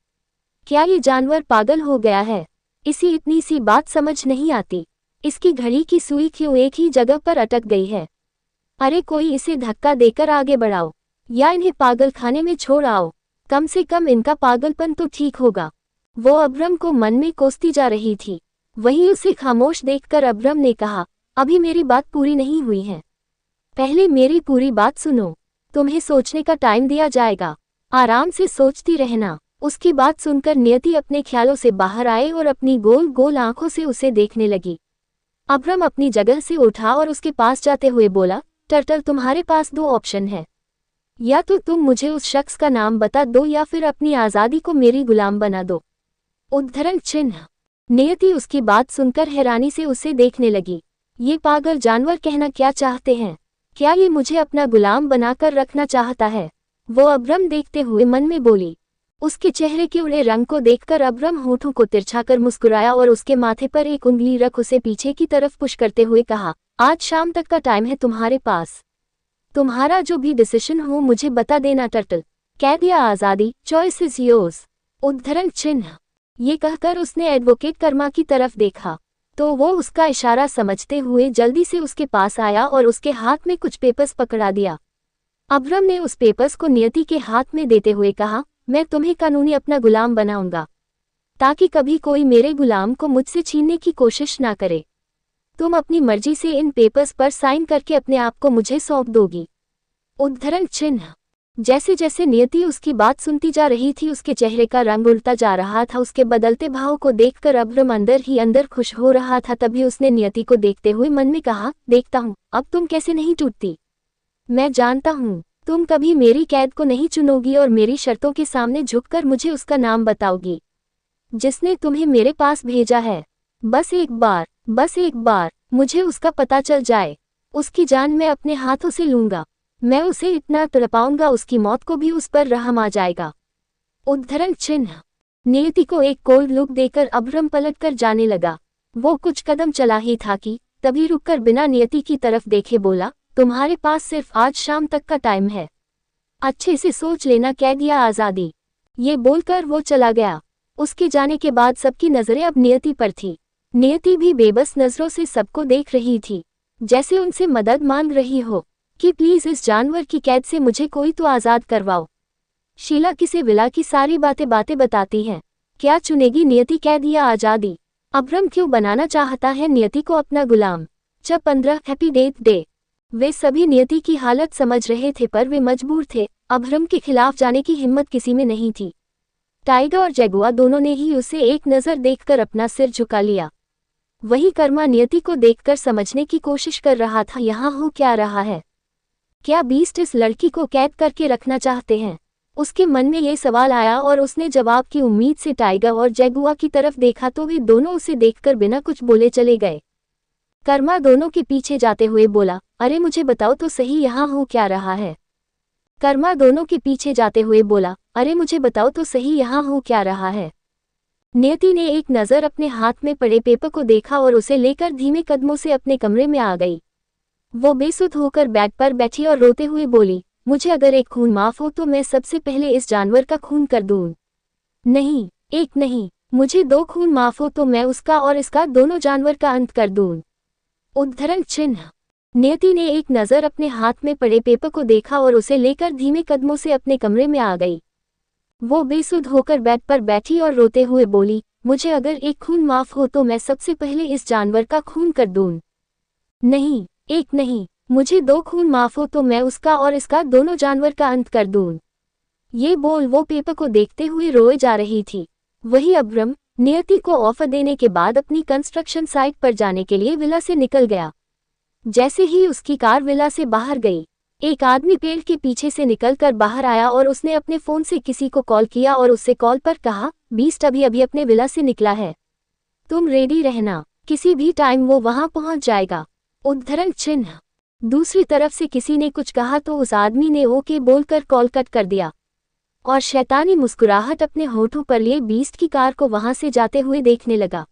A: क्या ये जानवर पागल हो गया है? इसी इतनी सी बात समझ नहीं आती। इसकी घड़ी की सुई क्यों एक ही जगह पर अटक गई है? अरे कोई इसे धक्का देकर आगे बढ़ाओ या इन्हें पागल खाने में छोड़ आओ। कम से कम इनका पागलपन तो ठीक होगा। वो अब्रम को मन में कोसती जा रही थी। वहीं उसे खामोश देखकर अब्रम ने कहा, अभी मेरी बात पूरी नहीं हुई है, पहले मेरी पूरी बात सुनो। तुम्हें सोचने का टाइम दिया जाएगा, आराम से सोचती रहना। उसकी बात सुनकर नियति अपने ख्यालों से बाहर आए और अपनी गोल गोल आंखों से उसे देखने लगी। अब्रम अपनी जगह से उठा और उसके पास जाते हुए बोला, टर्टल तुम्हारे पास दो ऑप्शन है, या तो तुम मुझे उस शख्स का नाम बता दो या फिर अपनी आज़ादी को मेरी गुलाम बना दो। उद्धरण चिन्ह। नियति उसकी बात सुनकर हैरानी से उसे देखने लगी। ये पागल जानवर कहना क्या चाहते हैं? क्या ये मुझे अपना गुलाम बनाकर रखना चाहता है? वो अब्रम देखते हुए मन में बोली। उसके चेहरे के उड़े रंग को देखकर अब्रम होठों को तिरछाकर मुस्कुराया और उसके माथे पर एक उंगली रख उसे पीछे की तरफ पुश करते हुए कहा, आज शाम तक का टाइम है तुम्हारे पास। तुम्हारा जो भी डिसीजन हो मुझे बता देना टर्टल। कैद या आज़ादी, चॉइस इज योर्स। उद्धरण चिन्ह। ये कहकर उसने एडवोकेट कर्मा की तरफ देखा तो वो उसका इशारा समझते हुए जल्दी से उसके पास आया और उसके हाथ में कुछ पेपर्स पकड़ा दिया। अब्रम ने उस पेपर्स को नियति के हाथ में देते हुए कहा, मैं तुम्हें कानूनी अपना गुलाम बनाऊंगा ताकि कभी कोई मेरे गुलाम को मुझसे छीनने की कोशिश ना करे। तुम अपनी मर्जी से इन पेपर्स पर साइन करके अपने आप को मुझे सौंप दोगी। उद्धरण चिन्ह। जैसे जैसे नियति उसकी बात सुनती जा रही थी उसके चेहरे का रंग उड़ता जा रहा था। उसके बदलते भाव को देखकर अब्रम अंदर ही अंदर खुश हो रहा था। तभी उसने नियति को देखते हुए मन में कहा, देखता हूँ अब तुम कैसे नहीं टूटती। मैं जानता हूँ तुम कभी मेरी कैद को नहीं चुनोगी और मेरी शर्तों के सामने झुककर मुझे उसका नाम बताओगी जिसने तुम्हें मेरे पास भेजा है। बस एक बार मुझे उसका पता चल जाए, उसकी जान मैं अपने हाथों से लूंगा। मैं उसे इतना तड़पाऊंगा उसकी मौत को भी उस पर रहम आ जाएगा। उद्धरण चिन्ह। नियति को एक कोल्ड लुक देकर अब्रम पलटकर जाने लगा। वो कुछ कदम चला ही था कि तभी रुककर बिना नियति की तरफ देखे बोला, तुम्हारे पास सिर्फ आज शाम तक का टाइम है, अच्छे से सोच लेना, कैद या आज़ादी। ये बोलकर वो चला गया। उसके जाने के बाद सबकी नजरें अब नियति पर थी। नियति भी बेबस नजरों से सबको देख रही थी, जैसे उनसे मदद मांग रही हो कि प्लीज इस जानवर की कैद से मुझे कोई तो आज़ाद करवाओ। शीला किसे विला की सारी बातें बताती हैं। क्या चुनेगी नियति, कैद या आज़ादी? अब्रम क्यों बनाना चाहता है नियति को अपना गुलाम? जब 15 हैप्पी डेथ डे। वे सभी नियति की हालत समझ रहे थे पर वे मजबूर थे। अब्रम के खिलाफ जाने की हिम्मत किसी में नहीं थी। टाइगर और जगुआ दोनों ने ही उसे एक नज़र देखकर अपना सिर झुका लिया। वही कर्मा नियति को देखकर समझने की कोशिश कर रहा था यहाँ हो क्या रहा है। क्या बीस्ट इस लड़की को कैद करके रखना चाहते हैं? उसके मन में ये सवाल आया और उसने जवाब की उम्मीद से टाइगर और जगुआ की तरफ देखा तो वे दोनों उसे देखकर बिना कुछ बोले चले गए। कर्मा दोनों के पीछे जाते हुए बोला, अरे मुझे बताओ तो सही यहाँ हो क्या रहा है। कर्मा दोनों के पीछे जाते हुए बोला, अरे मुझे बताओ तो सही यहाँ हो क्या रहा है। नियति ने एक नज़र अपने हाथ में पड़े पेपर को देखा और उसे लेकर धीमे कदमों से अपने कमरे में आ गई। वो बेसुध होकर बेड पर बैठी और रोते हुए बोली, मुझे अगर एक खून माफ हो तो मैं सबसे पहले इस जानवर का खून कर दूं। नहीं, एक नहीं, मुझे 2 खून माफ हो तो मैं उसका और इसका, दोनों जानवर का अंत कर दूं। उद्धरण चिन्ह। नियति ने एक नज़र अपने हाथ में पड़े पेपर को देखा और उसे लेकर धीमे कदमों से अपने कमरे में आ गई। वो बेसुध होकर बेड पर बैठी और रोते हुए बोली, मुझे अगर एक खून माफ हो तो मैं सबसे पहले इस जानवर का खून कर दूं। नहीं, एक नहीं, मुझे 2 खून माफ हो तो मैं उसका और इसका, दोनों जानवर का अंत कर दूं। ये बोल वो पेपर को देखते हुए रोए जा रही थी। वही अब्रम नियति को ऑफर देने के बाद अपनी कंस्ट्रक्शन साइट पर जाने के लिए विला से निकल गया। जैसे ही उसकी कार विला से बाहर गई, एक आदमी पेड़ के पीछे से निकलकर बाहर आया और उसने अपने फोन से किसी को कॉल किया और उससे कॉल पर कहा, बीस्ट अभी अभी अपने विला से निकला है, तुम रेडी रहना, किसी भी टाइम वो वहां पहुंच जाएगा। उद्धरण चिन्ह। दूसरी तरफ से किसी ने कुछ कहा तो उस आदमी ने ओके बोलकर कॉल कट कर दिया और शैतानी मुस्कुराहट अपने होठों पर लिए बीस्ट की कार को वहां से जाते हुए देखने लगा।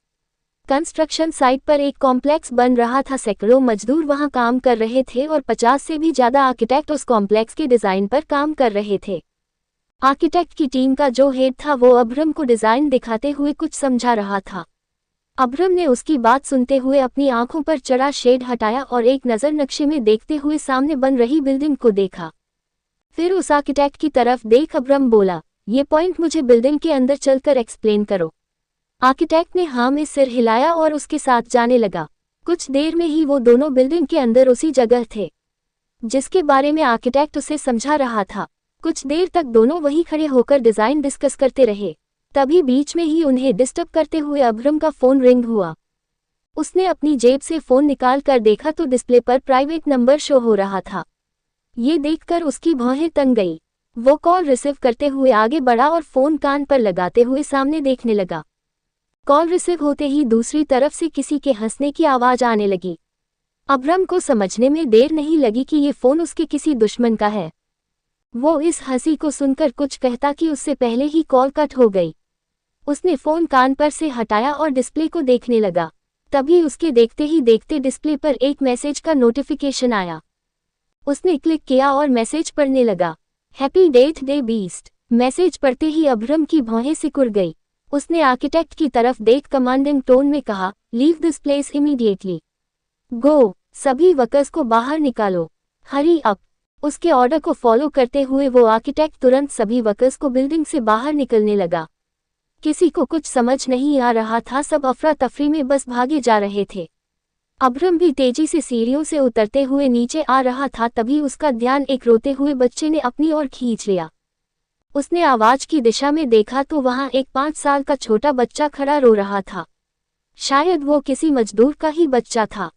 A: कंस्ट्रक्शन साइट पर एक कॉम्प्लेक्स बन रहा था। सैकड़ों मजदूर वहां काम कर रहे थे और 50 से भी ज्यादा आर्किटेक्ट उस कॉम्प्लेक्स के डिजाइन पर काम कर रहे थे। आर्किटेक्ट की टीम का जो हेड था वो अब्रम को डिजाइन दिखाते हुए कुछ समझा रहा था। अब्रम ने उसकी बात सुनते हुए अपनी आंखों पर चढ़ा शेड हटाया और एक नज़र नक्शे में देखते हुए सामने बन रही बिल्डिंग को देखा। फिर उस आर्किटेक्ट की तरफ देख अब्रम बोला, ये पॉइंट मुझे बिल्डिंग के अंदर चलकर एक्सप्लेन करो। आर्किटेक्ट ने हाँ में सिर हिलाया और उसके साथ जाने लगा। कुछ देर में ही वो दोनों बिल्डिंग के अंदर उसी जगह थे जिसके बारे में आर्किटेक्ट उसे समझा रहा था। कुछ देर तक दोनों वहीं खड़े होकर डिजाइन डिस्कस करते रहे। तभी बीच में ही उन्हें डिस्टर्ब करते हुए अब्रम का फोन रिंग हुआ। उसने अपनी जेब से फोन निकाल कर देखा तो डिस्प्ले पर प्राइवेट नंबर शो हो रहा था। ये देखकर उसकी भौहें तंग गई। वो कॉल रिसीव करते हुए आगे बढ़ा और फोन कान पर लगाते हुए सामने देखने लगा। कॉल रिसीव होते ही दूसरी तरफ से किसी के हंसने की आवाज आने लगी। अब्रम को समझने में देर नहीं लगी कि ये फोन उसके किसी दुश्मन का है। वो इस हंसी को सुनकर कुछ कहता कि उससे पहले ही कॉल कट हो गई। उसने फोन कान पर से हटाया और डिस्प्ले को देखने लगा। तभी उसके देखते ही देखते डिस्प्ले पर एक मैसेज का नोटिफिकेशन आया। उसने क्लिक किया और मैसेज पढ़ने लगा, happy death day beast. Message पढ़ते ही अब्रम की भौहें सिकुड़ गई। उसने आर्किटेक्ट की तरफ देख कमांडिंग टोन में कहा, लीव दिस प्लेस इमीडिएटली। गो, सभी वर्कर्स को बाहर निकालो, हरी अप। उसके ऑर्डर को फॉलो करते हुए वो आर्किटेक्ट तुरंत सभी वर्कर्स को बिल्डिंग से बाहर निकलने लगा। किसी को कुछ समझ नहीं आ रहा था, सब अफरा तफरी में बस भागे जा रहे थे। अब्रम भी तेजी से सीढ़ियों से उतरते हुए नीचे आ रहा था। तभी उसका ध्यान एक रोते हुए बच्चे ने अपनी ओर खींच लिया। उसने आवाज की दिशा में देखा तो वहां एक 5 साल का छोटा बच्चा खड़ा रो रहा था। शायद वो किसी मजदूर का ही बच्चा था।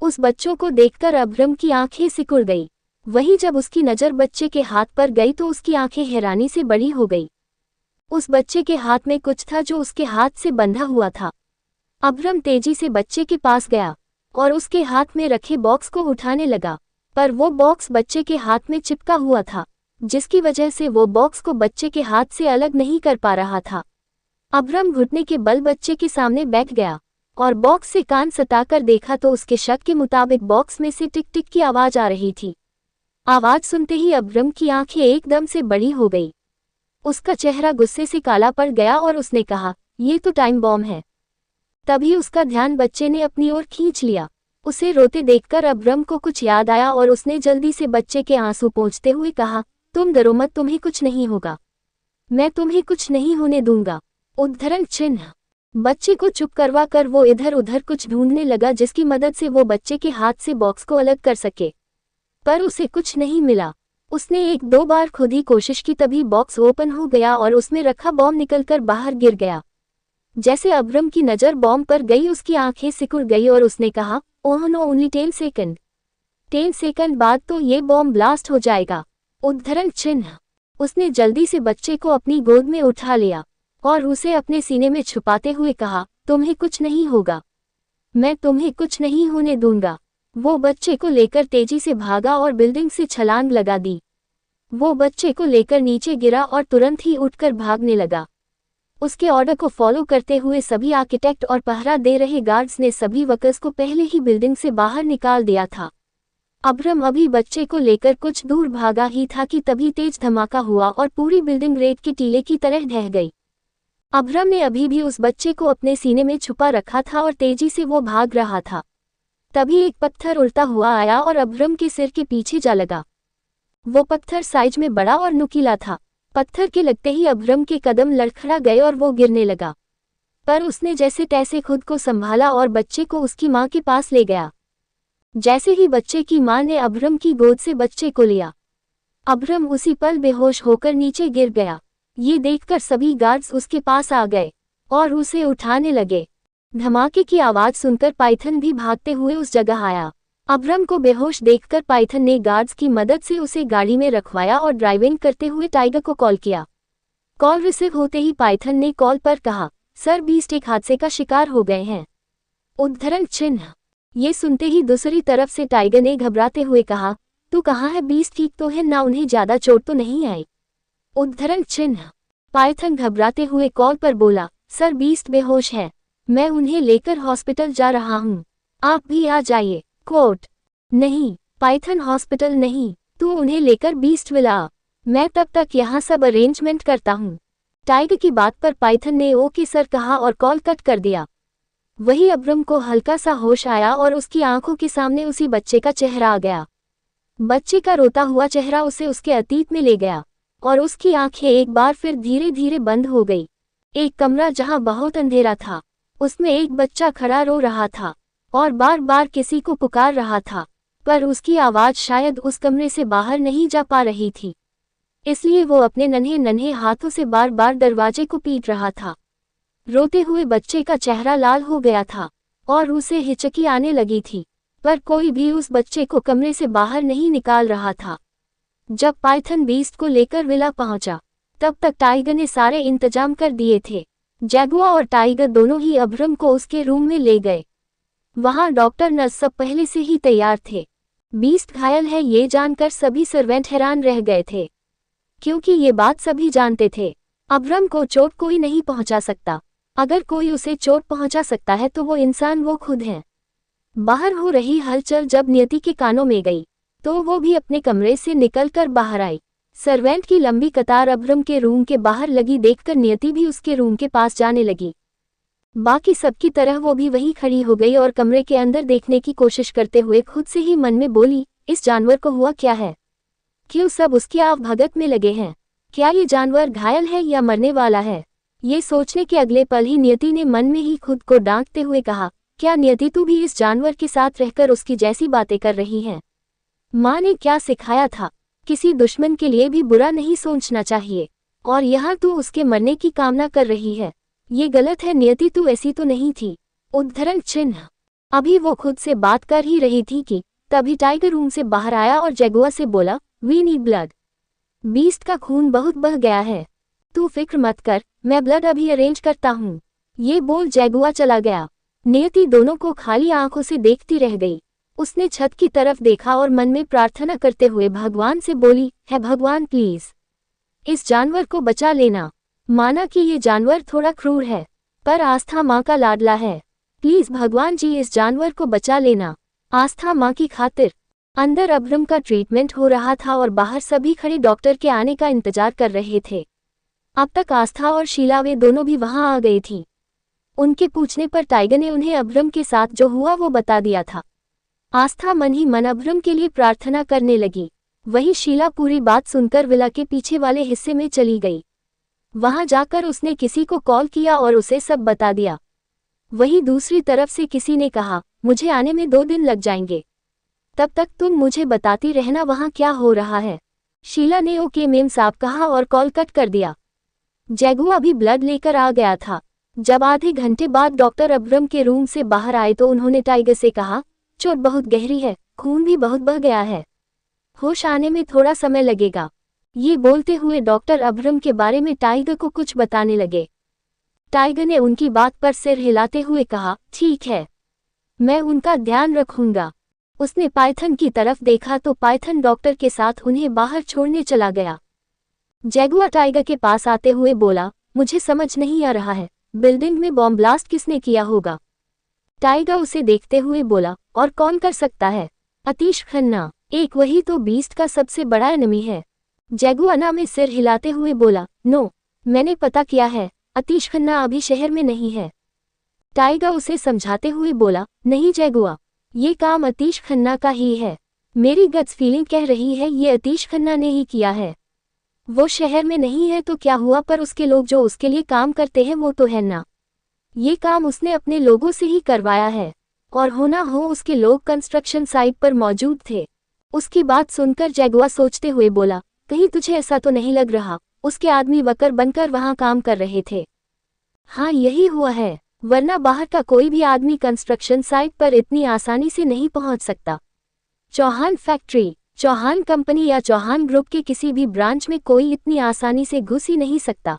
A: उस बच्चों को देखकर अब्रम की आंखें सिकुड़ गई। वहीं जब उसकी नज़र बच्चे के हाथ पर गई तो उसकी आंखें हैरानी से बड़ी हो गई। उस बच्चे के हाथ में कुछ था जो उसके हाथ से बंधा हुआ था। अब्रम तेजी से बच्चे के पास गया और उसके हाथ में रखे बॉक्स को उठाने लगा, पर वो बॉक्स बच्चे के हाथ में चिपका हुआ था, जिसकी वजह से वो बॉक्स को बच्चे के हाथ से अलग नहीं कर पा रहा था। अब्रम घुटने के बल बच्चे के सामने बैठ गया और बॉक्स से कान सटाकर देखा तो उसके शक के मुताबिक बॉक्स में से टिक टिक की आवाज आ रही थी। आवाज सुनते ही अब्रम की आंखें एकदम से बड़ी हो गई। उसका चेहरा गुस्से से काला पड़ गया और उसने कहा, ये तो टाइम बॉम्ब है। तभी उसका ध्यान बच्चे ने अपनी ओर खींच लिया। उसे रोते देखकर अब्रम को कुछ याद आया और उसने जल्दी से बच्चे के आंसू पोंछते हुए कहा, तुम डरो मत, तुम्हें कुछ नहीं होगा, मैं तुम्हें कुछ नहीं होने दूंगा। उद्धरण चिन्ह। बच्चे को चुप करवा कर वो इधर उधर कुछ ढूंढने लगा जिसकी मदद से वो बच्चे के हाथ से बॉक्स को अलग कर सके, पर उसे कुछ नहीं मिला। उसने 1-2 बार खुद ही कोशिश की, तभी बॉक्स ओपन हो गया और उसमें रखा बॉम्ब निकलकर बाहर गिर गया। जैसे अब्रम की नज़र बॉम्ब पर गई उसकी आंखें सिकुड़ गई और उसने कहा, oh no, only 10 second. 10 second बाद तो ये बॉम्ब ब्लास्ट हो जाएगा। उद्धरण चिन्ह। उसने जल्दी से बच्चे को अपनी गोद में उठा लिया और उसे अपने सीने में छुपाते हुए कहा, तुम्हें कुछ नहीं होगा, मैं तुम्हें कुछ नहीं होने दूंगा। वो बच्चे को लेकर तेजी से भागा और बिल्डिंग से छलांग लगा दी। वो बच्चे को लेकर नीचे गिरा और तुरंत ही उठकर भागने लगा। उसके ऑर्डर को फॉलो करते हुए सभी आर्किटेक्ट और पहरा दे रहे गार्ड्स ने सभी वर्कर्स को पहले ही बिल्डिंग से बाहर निकाल दिया था। अब्रम अभी बच्चे को लेकर कुछ दूर भागा ही था कि तभी तेज धमाका हुआ और पूरी बिल्डिंग रेत के टीले की तरह ढह गई। अब्रम ने अभी भी उस बच्चे को अपने सीने में छुपा रखा था और तेजी से वो भाग रहा था। तभी एक पत्थर उड़ता हुआ आया और अब्रम के सिर के पीछे जा लगा। वो पत्थर साइज में बड़ा और नुकीला था। पत्थर के लगते ही अब्रम के कदम लड़खड़ा गए और वो गिरने लगा, पर उसने जैसे तैसे खुद को संभाला और बच्चे को उसकी माँ के पास ले गया। जैसे ही बच्चे की माँ ने अब्रम की गोद से बच्चे को लिया, अब्रम उसी पल बेहोश होकर नीचे गिर गया। ये देखकर सभी गार्ड्स उसके पास आ गए और उसे उठाने लगे। धमाके की आवाज सुनकर पाइथन भी भागते हुए उस जगह आया। अब्रम को बेहोश देखकर पाइथन ने गार्ड्स की मदद से उसे गाड़ी में रखवाया और ड्राइविंग करते हुए टाइगर को कॉल किया। कॉल रिसीव होते ही पाइथन ने कॉल पर कहा, सर बीस्ट एक हादसे का शिकार हो गए हैं। उद्धरण चिन्ह। ये सुनते ही दूसरी तरफ से टाइगर ने घबराते हुए कहा, तू कहाँ है बीस्ट, ठीक तो है ना, उन्हें ज्यादा चोट तो नहीं आई? उद्धरण चिन्ह। पाइथन घबराते हुए कॉल पर बोला, सर बीस्ट बेहोश है, मैं उन्हें लेकर हॉस्पिटल जा रहा हूँ, आप भी आ जाइए। कोट। नहीं पाइथन, हॉस्पिटल नहीं, तू उन्हें लेकर बीस्ट विला आ, मैं तब तक यहाँ सब अरेंजमेंट करता हूँ। टाइगर की बात पर पाइथन ने ओके सर कहा और कॉल कट कर दिया। वही अब्रम को हल्का सा होश आया और उसकी आंखों के सामने उसी बच्चे का चेहरा आ गया। बच्चे का रोता हुआ चेहरा उसे उसके अतीत में ले गया और उसकी आंखें एक बार फिर धीरे धीरे बंद हो गई। एक कमरा जहां बहुत अंधेरा था, उसमें एक बच्चा खड़ा रो रहा था और बार बार किसी को पुकार रहा था, पर उसकी आवाज शायद उस कमरे से बाहर नहीं जा पा रही थी, इसलिए वो अपने नन्हे नन्हे हाथों से बार बार दरवाजे को पीट रहा था। रोते हुए बच्चे का चेहरा लाल हो गया था और उसे हिचकी आने लगी थी, पर कोई भी उस बच्चे को कमरे से बाहर नहीं निकाल रहा था। जब पाइथन बीस्ट को लेकर विला पहुंचा, तब तक टाइगर ने सारे इंतजाम कर दिए थे। जैगुआ और टाइगर दोनों ही अब्रम को उसके रूम में ले गए। वहां डॉक्टर नर्स सब पहले से ही तैयार थे। बीस्ट घायल है ये जानकर सभी सर्वेंट हैरान रह गए थे, क्योंकि ये बात सभी जानते थे, अब्रम को चोट कोई नहीं पहुंचा सकता। अगर कोई उसे चोट पहुंचा सकता है तो वो इंसान वो खुद है। बाहर हो रही हलचल जब नियति के कानों में गई तो वो भी अपने कमरे से निकलकर बाहर आई। सर्वेंट की लंबी कतार अब्रम के रूम के बाहर लगी देखकर नियति भी उसके रूम के पास जाने लगी। बाकी सबकी तरह वो भी वहीं खड़ी हो गई और कमरे के अंदर देखने की कोशिश करते हुए खुद से ही मन में बोली, इस जानवर को हुआ क्या है? क्यों सब उसकी आव भगत में लगे हैं? क्या ये जानवर घायल है या मरने वाला है? ये सोचने के अगले पल ही नियति ने मन में ही खुद को डांटते हुए कहा, क्या नियति तू भी इस जानवर के साथ रहकर उसकी जैसी बातें कर रही है? माँ ने क्या सिखाया था, किसी दुश्मन के लिए भी बुरा नहीं सोचना चाहिए, और यहाँ तू उसके मरने की कामना कर रही है, ये गलत है नियति, तू ऐसी तो नहीं थी। उद्धरण चिन्ह। अभी वो खुद से बात कर ही रही थी कि तभी टाइगर रूम से बाहर आया और जैगुआ से बोला, वी नीड ब्लड, बीस्ट का खून बहुत बह गया है, तू फिक्र मत कर, मैं ब्लड अभी अरेंज करता हूँ। ये बोल जैगुआ चला गया। नियति दोनों को खाली आंखों से देखती रह गई। उसने छत की तरफ देखा और मन में प्रार्थना करते हुए भगवान से बोली, है भगवान प्लीज इस जानवर को बचा लेना। माना कि ये जानवर थोड़ा क्रूर है, पर आस्था माँ का लाडला है, प्लीज भगवान जी इस जानवर को बचा लेना, आस्था माँ की खातिर। अंदर अब्रम का ट्रीटमेंट हो रहा था और बाहर सभी खड़े डॉक्टर के आने का इंतजार कर रहे थे। अब तक आस्था और शीला वे दोनों भी वहां आ गई थी। उनके पूछने पर टाइगर ने उन्हें अब्रम के साथ जो हुआ वो बता दिया था। आस्था मन ही मन अब्रम के लिए प्रार्थना करने लगी। वहीं शीला पूरी बात सुनकर विला के पीछे वाले हिस्से में चली गई। वहां जाकर उसने किसी को कॉल किया और उसे सब बता दिया। वहीं दूसरी तरफ से किसी ने कहा, मुझे आने में 2 दिन लग जाएंगे, तब तक तुम मुझे बताती रहना वहां क्या हो रहा है। शीला ने ओके मेम साहब कहा और कॉल कट कर दिया। जैगुआ भी ब्लड लेकर आ गया था। जब आधे घंटे बाद डॉक्टर अब्रम के रूम से बाहर आए तो उन्होंने टाइगर से कहा, चोट बहुत गहरी है, खून भी बहुत बह गया है, होश आने में थोड़ा समय लगेगा। ये बोलते हुए डॉक्टर अब्रम के बारे में टाइगर को कुछ बताने लगे। टाइगर ने उनकी बात पर सिर हिलाते हुए कहा, ठीक है, मैं उनका ध्यान रखूंगा। उसने पाइथन की तरफ देखा तो पाइथन डॉक्टर के साथ उन्हें बाहर छोड़ने चला गया। जैगुआ टाइगर के पास आते हुए बोला, मुझे समझ नहीं आ रहा है, बिल्डिंग में बॉम्ब ब्लास्ट किसने किया होगा? टाइगर उसे देखते हुए बोला, और कौन कर सकता है? अतीश खन्ना, एक वही तो बीस्ट का सबसे बड़ा एनिमी है। जैगुआना में सिर हिलाते हुए बोला, नो, मैंने पता किया है, अतीश खन्ना अभी शहर में नहीं है। टाइगर उसे समझाते हुए बोला, नहीं जैगुआ, ये काम अतीश खन्ना का ही है। मेरी गट्स फीलिंग कह रही है ये अतीश खन्ना ने ही किया है। वो शहर में नहीं है तो क्या हुआ, पर उसके लोग जो उसके लिए काम करते हैं वो तो है ना। ये काम उसने अपने लोगों से ही करवाया है, और हो ना हो उसके लोग कंस्ट्रक्शन साइट पर मौजूद थे। उसकी बात सुनकर जैगुआ सोचते हुए बोला, कहीं तुझे ऐसा तो नहीं लग रहा उसके आदमी वकर बनकर वहां काम कर रहे थे? हाँ, यही हुआ है, वरना बाहर का कोई भी आदमी कंस्ट्रक्शन साइट पर इतनी आसानी से नहीं पहुंच सकता। चौहान फैक्ट्री, चौहान कंपनी या चौहान ग्रुप के किसी भी ब्रांच में कोई इतनी आसानी से घुस ही नहीं सकता।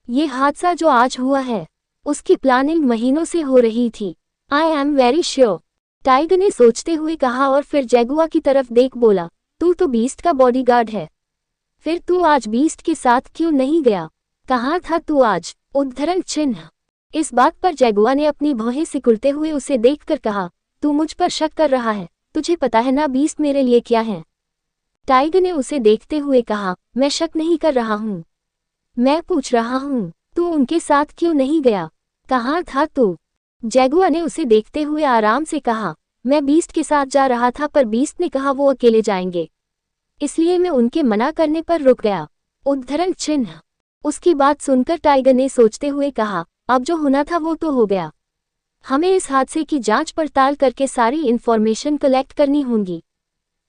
A: ये हादसा जो आज हुआ है, उसकी प्लानिंग महीनों से हो रही थी। I am very sure, tiger ने सोचते हुए कहा और फिर जैगुआ की तरफ देख बोला, तू तो बीस्ट का बॉडीगार्ड है, फिर तू आज बीस्ट के साथ क्यों नहीं गया? कहाँ था तू आज? उद्धरण चिन्ह। इस बात पर जैगुआ ने अपनी भौहें सिकुड़ते हुए उसे देखकर कहा, तू मुझ पर शक कर रहा है, तुझे पता है ना बीस्ट मेरे लिए क्या है? टाइगर ने उसे देखते हुए कहा, मैं शक नहीं कर रहा हूँ, मैं पूछ रहा हूँ तू उनके साथ क्यों नहीं गया? कहाँ था तू? जैगुआ ने उसे देखते हुए आराम से कहा, मैं बीस्ट के साथ जा रहा था पर बीस्ट ने कहा वो अकेले जाएंगे, इसलिए मैं उनके मना करने पर रुक गया। उद्धरण चिन्ह। उसकी बात सुनकर टाइगर ने सोचते हुए कहा, अब जो होना था वो तो हो गया, हमें इस हादसे की जांच पड़ताल करके सारी इन्फॉर्मेशन कलेक्ट करनी होगी।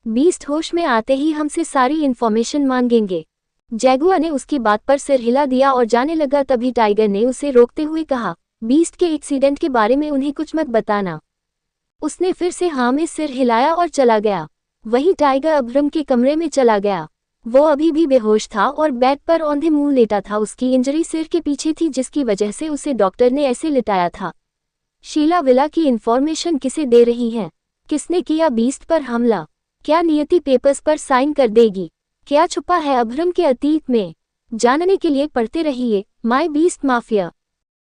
A: बीस्ट होश में आते ही हमसे सारी इन्फॉर्मेशन मांगेंगे। जैगुआ ने उसकी बात पर सिर हिला दिया और जाने लगा, तभी टाइगर ने उसे रोकते हुए कहा, बीस्ट के एक्सीडेंट के बारे में उन्हें कुछ मत बताना। उसने फिर से हाँ में सिर हिलाया और चला गया। वहीं टाइगर अब्रम के कमरे में चला गया। वो अभी भी बेहोश था और बेड पर औंधे मुंह लेटा था। उसकी इंजरी सिर के पीछे थी, जिसकी वजह से उसे डॉक्टर ने ऐसे लिटाया था। शीला विला की इन्फॉर्मेशन किसे दे रही है? किसने किया बीस्ट पर हमला? क्या नियति पेपर्स पर साइन कर देगी? क्या छुपा है अब्रम के अतीत में? जानने के लिए पढ़ते रहिए माय बीस्ट माफिया।